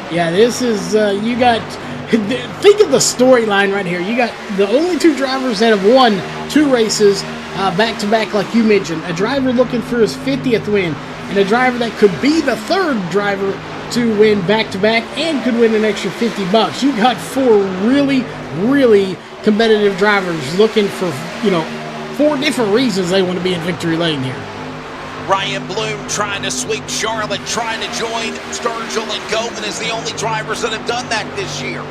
Yeah, this is, you got, think of the storyline right here. You got the only 2 drivers that have won 2 races back-to-back, like you mentioned. A driver looking for his 50th win, and a driver that could be the 3rd driver to win back-to-back and could win an extra $50. You got 4 really, really competitive drivers looking for, you know, 4 different reasons they want to be in victory lane here. Ryan Bloom trying to sweep Charlotte, trying to join Sturgill and Goldman as the only drivers that have done that this year.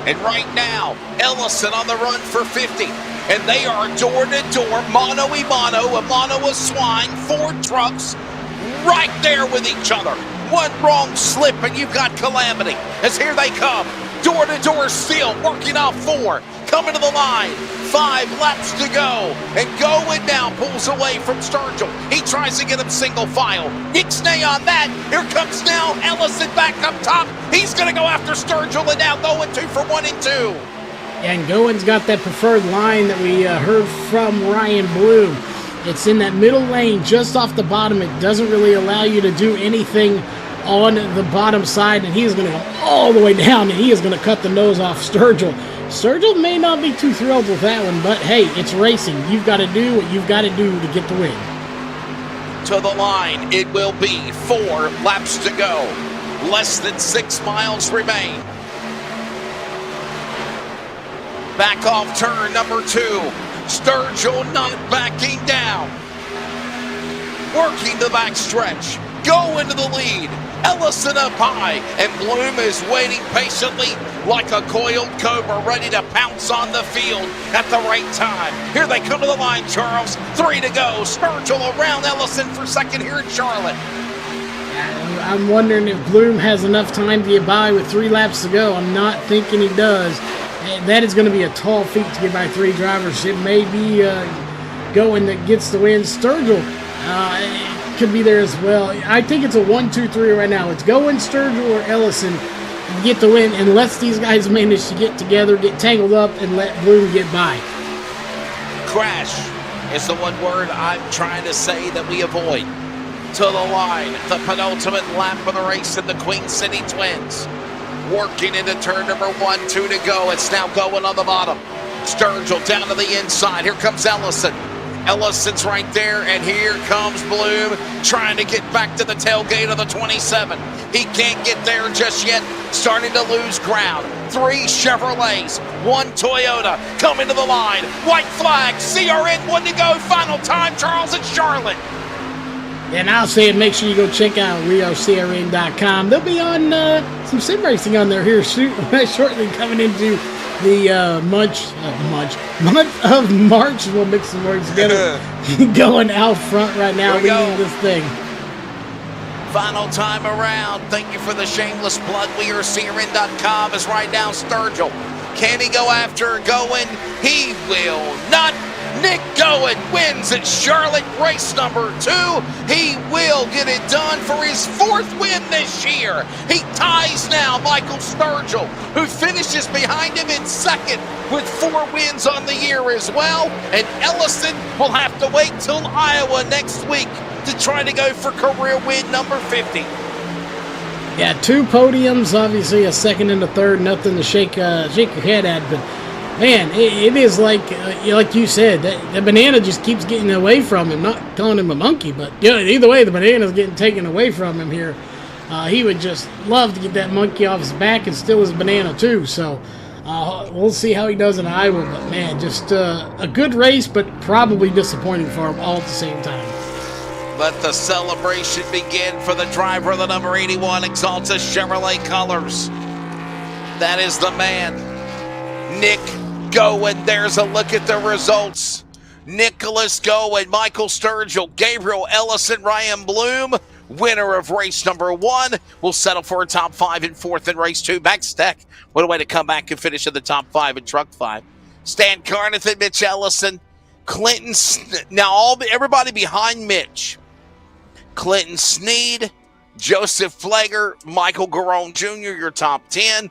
And right now, Ellison on the run for 50. And they are door-to-door, mano-a-mano, a swine, 4 trucks right there with each other. One wrong slip and you've got calamity. As here they come, door-to-door still, working off 4. Coming to the line, 5 laps to go. And going now pulls away from Sturgill. He tries to get him single file. Ixnay on that. Here comes now Ellison back up top. He's going to go after Sturgill and now going 2 for 1 and 2. And Gowen's got that preferred line that we heard from Ryan Bloom. It's in that middle lane, just off the bottom. It doesn't really allow you to do anything on the bottom side, and he is going to go all the way down, and he is going to cut the nose off Sturgill. Sturgill may not be too thrilled with that one, but hey, it's racing. You've got to do what you've got to do to get the win. To the line, it will be 4 laps to go. Less than 6 miles remain. Back off turn number 2. Sturgill not backing down. Working the backstretch. Go into the lead. Ellison up high, and Bloom is waiting patiently like a coiled cobra, ready to pounce on the field at the right time. Here they come to the line, Charles. 3 to go. Sturgill around Ellison for second here in Charlotte. I'm wondering if Bloom has enough time to get by with 3 laps to go. I'm not thinking he does. And that is going to be a tall feat to get by 3 drivers. It may be Going that gets the win. Sturgill could be there as well. I think it's a 1-2-3 right now. It's Going, Sturgill, or Ellison to get the win, unless these guys manage to get together, get tangled up, and let Bloom get by. Crash is the one word I'm trying to say that we avoid. To the line, the penultimate lap of the race in the Queen City Twins. Working into turn number 1, 2 to go. It's now Going on the bottom. Sturgill down to the inside. Here comes Ellison. Ellison's right there, and here comes Bloom trying to get back to the tailgate of the 27. He can't get there just yet, starting to lose ground. 3 Chevrolets, 1 Toyota coming to the line. White flag, CRN 1 to go. Final time, Charles, and Charlotte. And I'll say it, make sure you go check out RioCRN.com. They'll be on some sim racing on there here shortly, coming into the month of March. We'll mix some words together. Going out front right now, leading this thing. Final time around. Thank you for the shameless plug. RioCRN.com is right now. Sturgill. Can he go after Going? He will not. Nick Going wins at Charlotte, race number 2. He will get it done for his 4th win this year. He ties now Michael Sturgill, who finishes behind him in 2nd with 4 wins on the year as well. And Ellison will have to wait till Iowa next week to try to go for career win number 50. Yeah, 2 podiums, obviously a 2nd and a 3rd, nothing to shake your head at, but man, it is like you said, the banana just keeps getting away from him. Not calling him a monkey, but either way, the banana's getting taken away from him here. He would just love to get that monkey off his back and steal his banana too. So we'll see how he does in Iowa. But man, just a good race, but probably disappointing for him all at the same time. Let the celebration begin for the driver of the number 81 Exalta Chevrolet colors. That is the man, Nick Going. There's a look at the results. Nicholas Going, Michael Sturgill, Gabriel Ellison, Ryan Bloom, winner of race number 1, will settle for a top 5 and 4th in race 2. Max Tech, what a way to come back and finish in the top 5 in truck 5. Stan Carnathan and Mitch Ellison, Clinton, now everybody behind Mitch. Clinton Sneed, Joseph Flager, Michael Garone Jr., your top 10.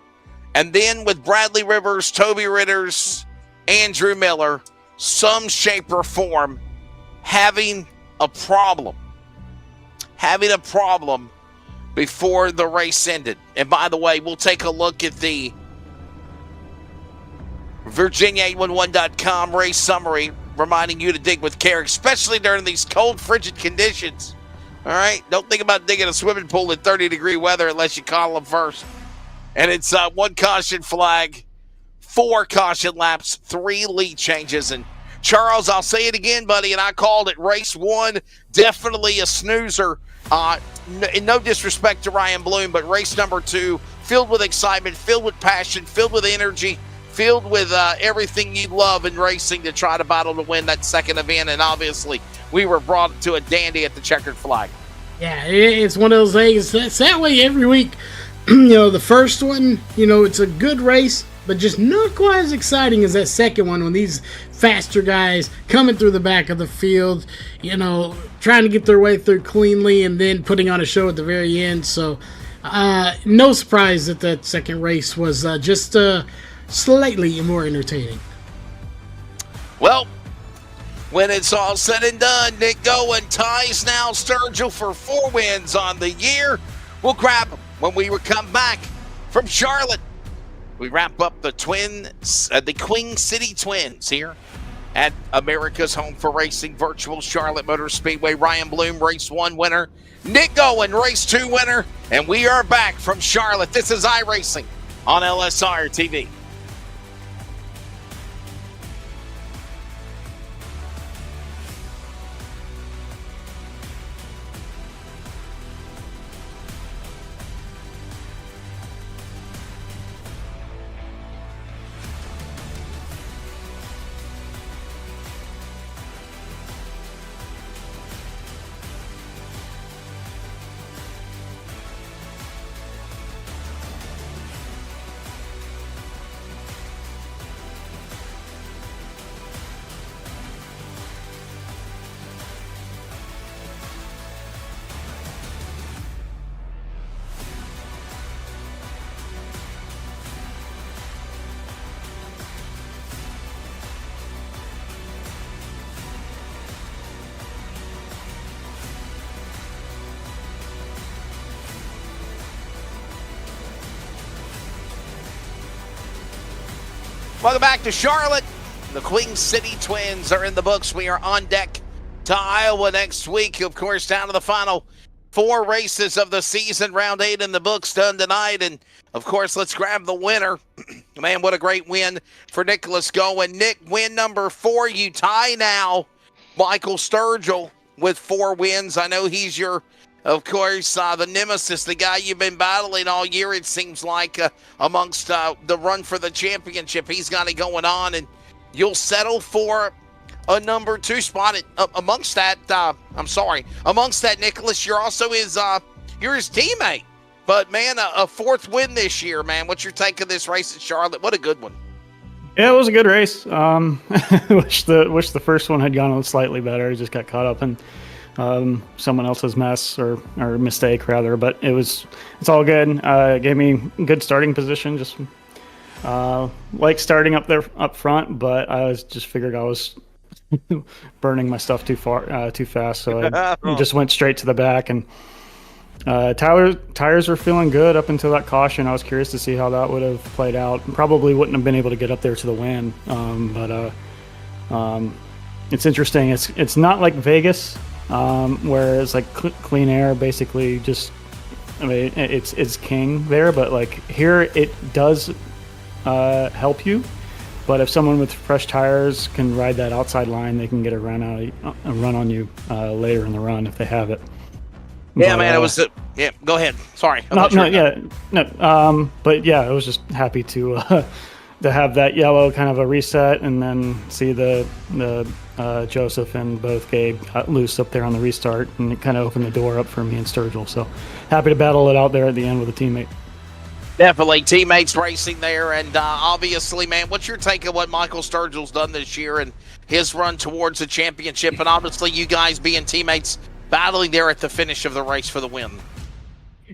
And then with Bradley Rivers, Toby Ritters, Andrew Miller, some shape or form, having a problem before the race ended. And by the way, we'll take a look at the Virginia811.com race summary, reminding you to dig with care, especially during these cold, frigid conditions. All right? Don't think about digging a swimming pool in 30-degree weather unless you call them first. And it's 1 caution flag, 4 caution laps, 3 lead changes. And Charles, I'll say it again, buddy, and I called it race 1, definitely a snoozer. In no disrespect to Ryan Bloom, but race number 2, filled with excitement, filled with passion, filled with energy, filled with everything you love in racing to try to battle to win that 2nd event. And obviously, we were brought to a dandy at the checkered flag. Yeah, it's one of those things. It's that way every week. The first one, it's a good race, but just not quite as exciting as that second one when these faster guys coming through the back of the field, trying to get their way through cleanly and then putting on a show at the very end. So no surprise that second race was just slightly more entertaining. Well, When it's all said and done, Nick Goen ties now Sturgill for 4 wins on the year. We'll grab them when we come back from Charlotte. We wrap up the Queen City Twins here at America's Home for Racing Virtual Charlotte Motor Speedway. Ryan Bloom, race 1 winner. Nick Goen, race 2 winner. And we are back from Charlotte. This is iRacing on LSRTV. Welcome back to Charlotte. The Queen City Twins are in the books. We are on deck to Iowa next week. Of course, down to the final 4 races of the season. Round 8 in the books done tonight. And, of course, let's grab the winner. Man, what a great win for Nicholas Goen. Nick, win number 4. You tie now Michael Sturgill with 4 wins. I know he's your, of course, the nemesis, the guy you've been battling all year, it seems like, amongst the run for the championship. He's got it going on, and you'll settle for a number 2 spot. Amongst that, Nicholas, you're also you're his teammate. But, man, a 4th win this year, man. What's your take of this race at Charlotte? What a good one. Yeah, it was a good race. Wish the first one had gone slightly better. I just got caught up in someone else's mess or mistake rather, but it's all good. It gave me good starting position. Just like starting up front, but I figured I was burning my stuff too fast, so I just went straight to the back. And tires were feeling good up until that caution. I was curious to see how that would have played out. Probably wouldn't have been able to get up there to the win, but it's interesting. It's not like Vegas. Where it's like clean air, basically it's king there, but like here it does help you. But if someone with fresh tires can ride that outside line, they can get a run on you later in the run if they have it. Yeah, but, man, it was. Yeah, go ahead. Sorry. But yeah, I was just happy to have that yellow kind of a reset, and then see the Joseph and both Gabe got loose up there on the restart, and it kind of opened the door up for me and Sturgill. So happy to battle it out there at the end with a teammate. Definitely teammates racing there, and obviously, man, what's your take of what Michael Sturgill's done this year and his run towards the championship, and obviously you guys being teammates battling there at the finish of the race for the win?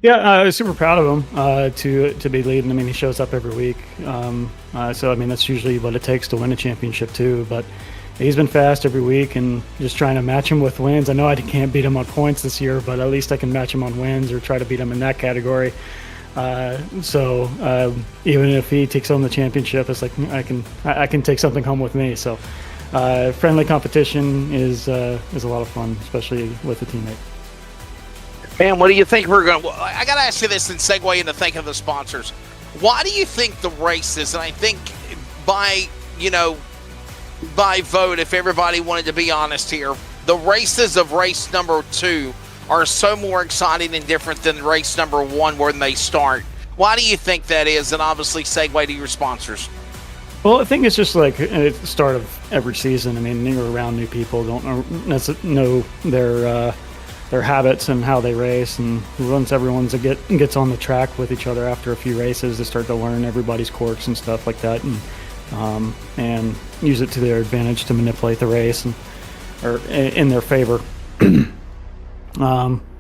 Yeah, I was super proud of him to be leading. I mean, he shows up every week, so I mean that's usually what it takes to win a championship too. But he's been fast every week, and just trying to match him with wins. I know I can't beat him on points this year, but at least I can match him on wins or try to beat him in that category. So even if he takes home the championship, it's like I can take something home with me. So friendly competition is a lot of fun, especially with a teammate. Man, what do you think we're going to... I got to ask you this and segue into thinking of the sponsors. Why do you think the races, and I think by vote, if everybody wanted to be honest here, the races of race number 2 are so more exciting and different than race number 1 when they start? Why do you think that is? And obviously segue to your sponsors. Well, I think it's just like at the start of every season. I mean, you're around new people, don't know their habits and how they race, and once everyone gets on the track with each other after a few races, they start to learn everybody's quirks and stuff like that, and use it to their advantage to manipulate the race or in their favor.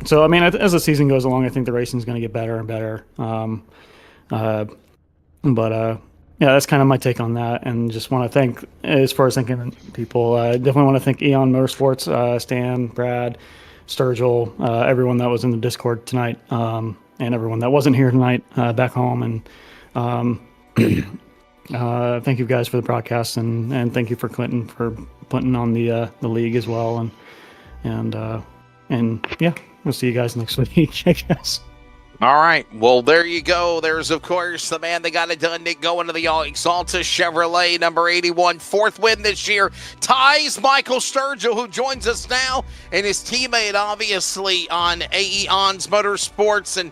So I mean, as the season goes along, I think the racing is going to get better and better. But yeah, that's kind of my take on that. And just want to thank, as far as thanking people, definitely want to thank Eon Motorsports, Stan, Brad, Sturgill, everyone that was in the Discord tonight, and everyone that wasn't here tonight back home. And thank you guys for the broadcast, and thank you for Clinton for putting on the league as well. And yeah, we'll see you guys next week, I guess. All right. Well, there you go. There's, of course, the man that got it done, Nick, going to the Exalta Chevrolet, number 81, fourth win this year. Ties Michael Sturgill, who joins us now, and his teammate, obviously, on Aeon's Motorsports. And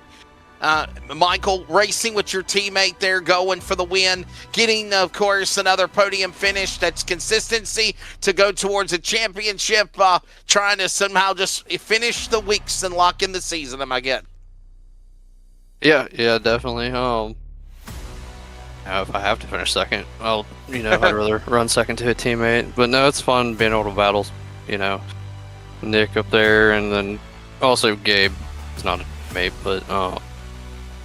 Michael, racing with your teammate there, going for the win, getting, of course, another podium finish. That's consistency to go towards a championship, trying to somehow just finish the weeks and lock in the season, am I getting? Yeah, definitely. If I have to finish second, I'd rather run second to a teammate. But no, it's fun being able to battle, Nick up there, and then also Gabe. It's not a teammate, but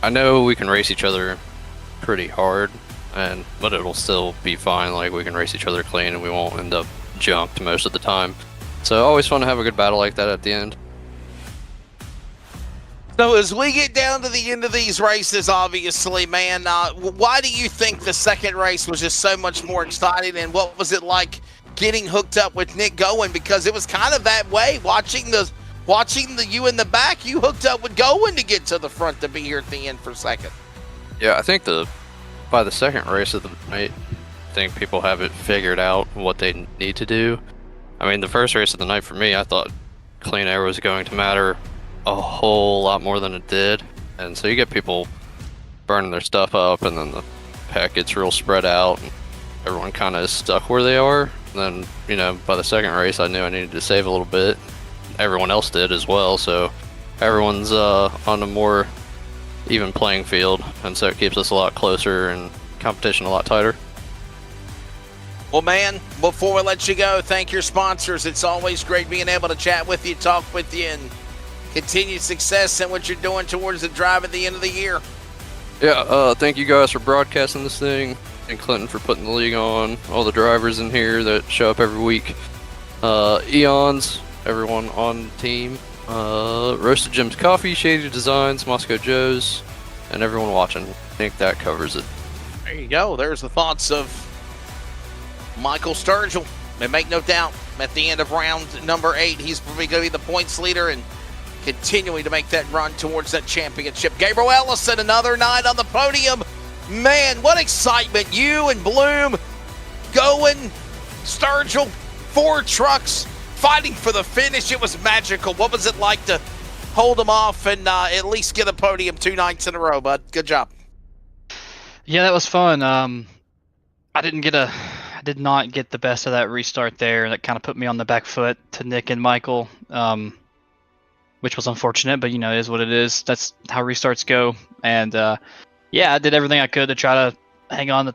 I know we can race each other pretty hard, but it'll still be fine. Like, we can race each other clean, and we won't end up junked most of the time. So always fun to have a good battle like that at the end. So as we get down to the end of these races, obviously, man, why do you think the second race was just so much more exciting, and what was it like getting hooked up with Nick Gowen? Because it was kind of that way, watching the you in the back, you hooked up with Gowen to get to the front to be here at the end for second. Yeah, I think by the second race of the night, I think people have it figured out what they need to do. I mean, the first race of the night for me, I thought clean air was going to matter a whole lot more than it did, and so you get people burning their stuff up, and then the pack gets real spread out, and everyone kind of is stuck where they are. And then, by the second race, I knew I needed to save a little bit. Everyone else did as well, so everyone's on a more even playing field, and so it keeps us a lot closer and competition a lot tighter. Well, man, before we let you go, thank your sponsors. It's always great being able to chat with you, talk with you, and continued success in what you're doing towards the drive at the end of the year. Yeah, thank you guys for broadcasting this thing, and Clinton for putting the league on, all the drivers in here that show up every week, Eons, everyone on the team, Roasted Jim's Coffee, Shady Designs, Moscow Joe's, and everyone watching. I think that covers it. There you go. There's the thoughts of Michael Sturgill. And make no doubt, at the end of round number 8, he's probably going to be the points leader and continuing to make that run towards that championship. Gabriel Ellison, another night on the podium. Man, what excitement. You and Bloom, Gowen, Sturgill, 4 trucks fighting for the finish. It was magical. What was it like to hold them off and at least get a podium 2 nights in a row, bud? Good job. Yeah, that was fun. I did not get the best of that restart there. That kind of put me on the back foot to Nick and Michael. Which was unfortunate, but it is what it is. That's how restarts go. And yeah, I did everything I could to try to hang on to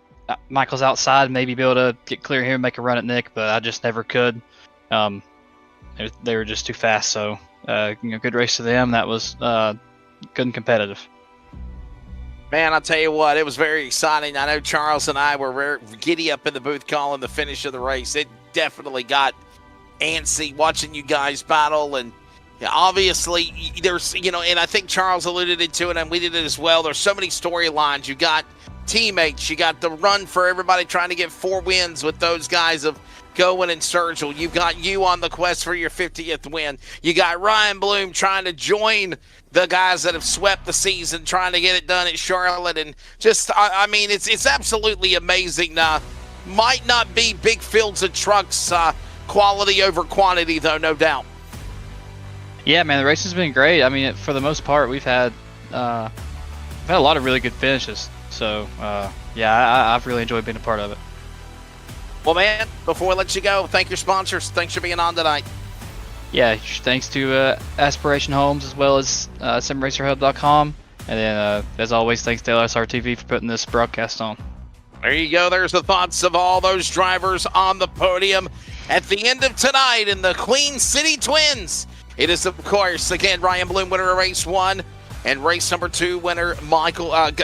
Michael's outside, maybe be able to get clear here and make a run at Nick, but I just never could. They were just too fast. So good race to them. That was good and competitive. Man, I'll tell you what, it was very exciting. I know Charles and I were very giddy up in the booth calling the finish of the race. It definitely got antsy watching you guys battle, and obviously, there's, and I think Charles alluded to it, and we did it as well. There's so many storylines. You got teammates. You got the run for everybody trying to get 4 wins with those guys of Gowen and Sturgill. You've got you on the quest for your 50th win. You got Ryan Bloom trying to join the guys that have swept the season, trying to get it done at Charlotte. And just, I mean, it's absolutely amazing. Might not be big fields of trucks, quality over quantity, though, no doubt. Yeah, man, the race has been great. I mean, for the most part, we've had a lot of really good finishes. So, yeah, I've really enjoyed being a part of it. Well, man, before we let you go, thank your sponsors. Thanks for being on tonight. Yeah, thanks to Aspiration Homes as well as SimRacerHub.com. And then, as always, thanks to LSRTV for putting this broadcast on. There you go. There's the thoughts of all those drivers on the podium at the end of tonight in the Queen City Twins. It is, of course, again, Ryan Bloom, winner of race 1. And race number 2 winner,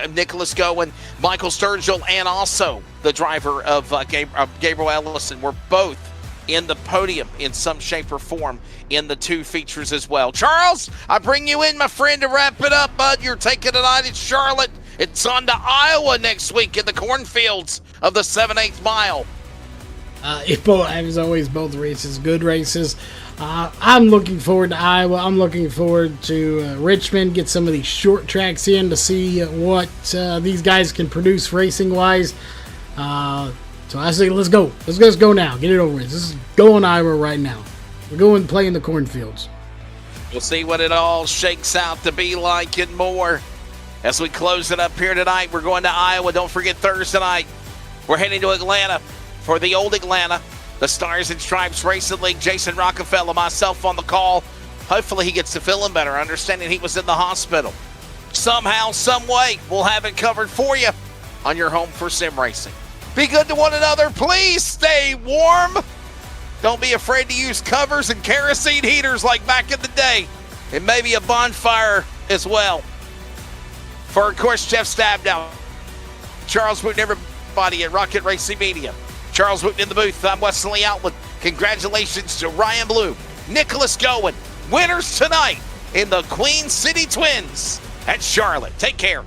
Nicholas Gowen, Michael Sturgill, and also the driver of Gabriel Ellison were both in the podium in some shape or form in the 2 features as well. Charles, I bring you in, my friend, to wrap it up, bud. You're taking tonight at Charlotte. It's on to Iowa next week in the cornfields of the 7/8 mile. As always, both races, good races. I'm looking forward to Iowa. I'm looking forward to Richmond, get some of these short tracks in to see what these guys can produce racing-wise. So I say, let's go. Let's go now. Get it over with. Let's go on Iowa right now. We're going to play in the cornfields. We'll see what it all shakes out to be like and more. As we close it up here tonight, we're going to Iowa. Don't forget Thursday night, we're heading to Atlanta for the old Atlanta, the Stars and Stripes Racing League. Jason Rockefeller, myself on the call. Hopefully he gets to feeling better, understanding he was in the hospital. Somehow, some way, we'll have it covered for you on your home for sim racing. Be good to one another. Please stay warm. Don't be afraid to use covers and kerosene heaters like back in the day. And maybe a bonfire as well. For, of course, Jeff Stabnow, Charles Wooten, everybody at Rocket Racing Media. Charles Wooten in the booth. I'm Wesley Outland. Congratulations to Ryan Bloom, Nicholas Gowen, winners tonight in the Queen City Twins at Charlotte. Take care.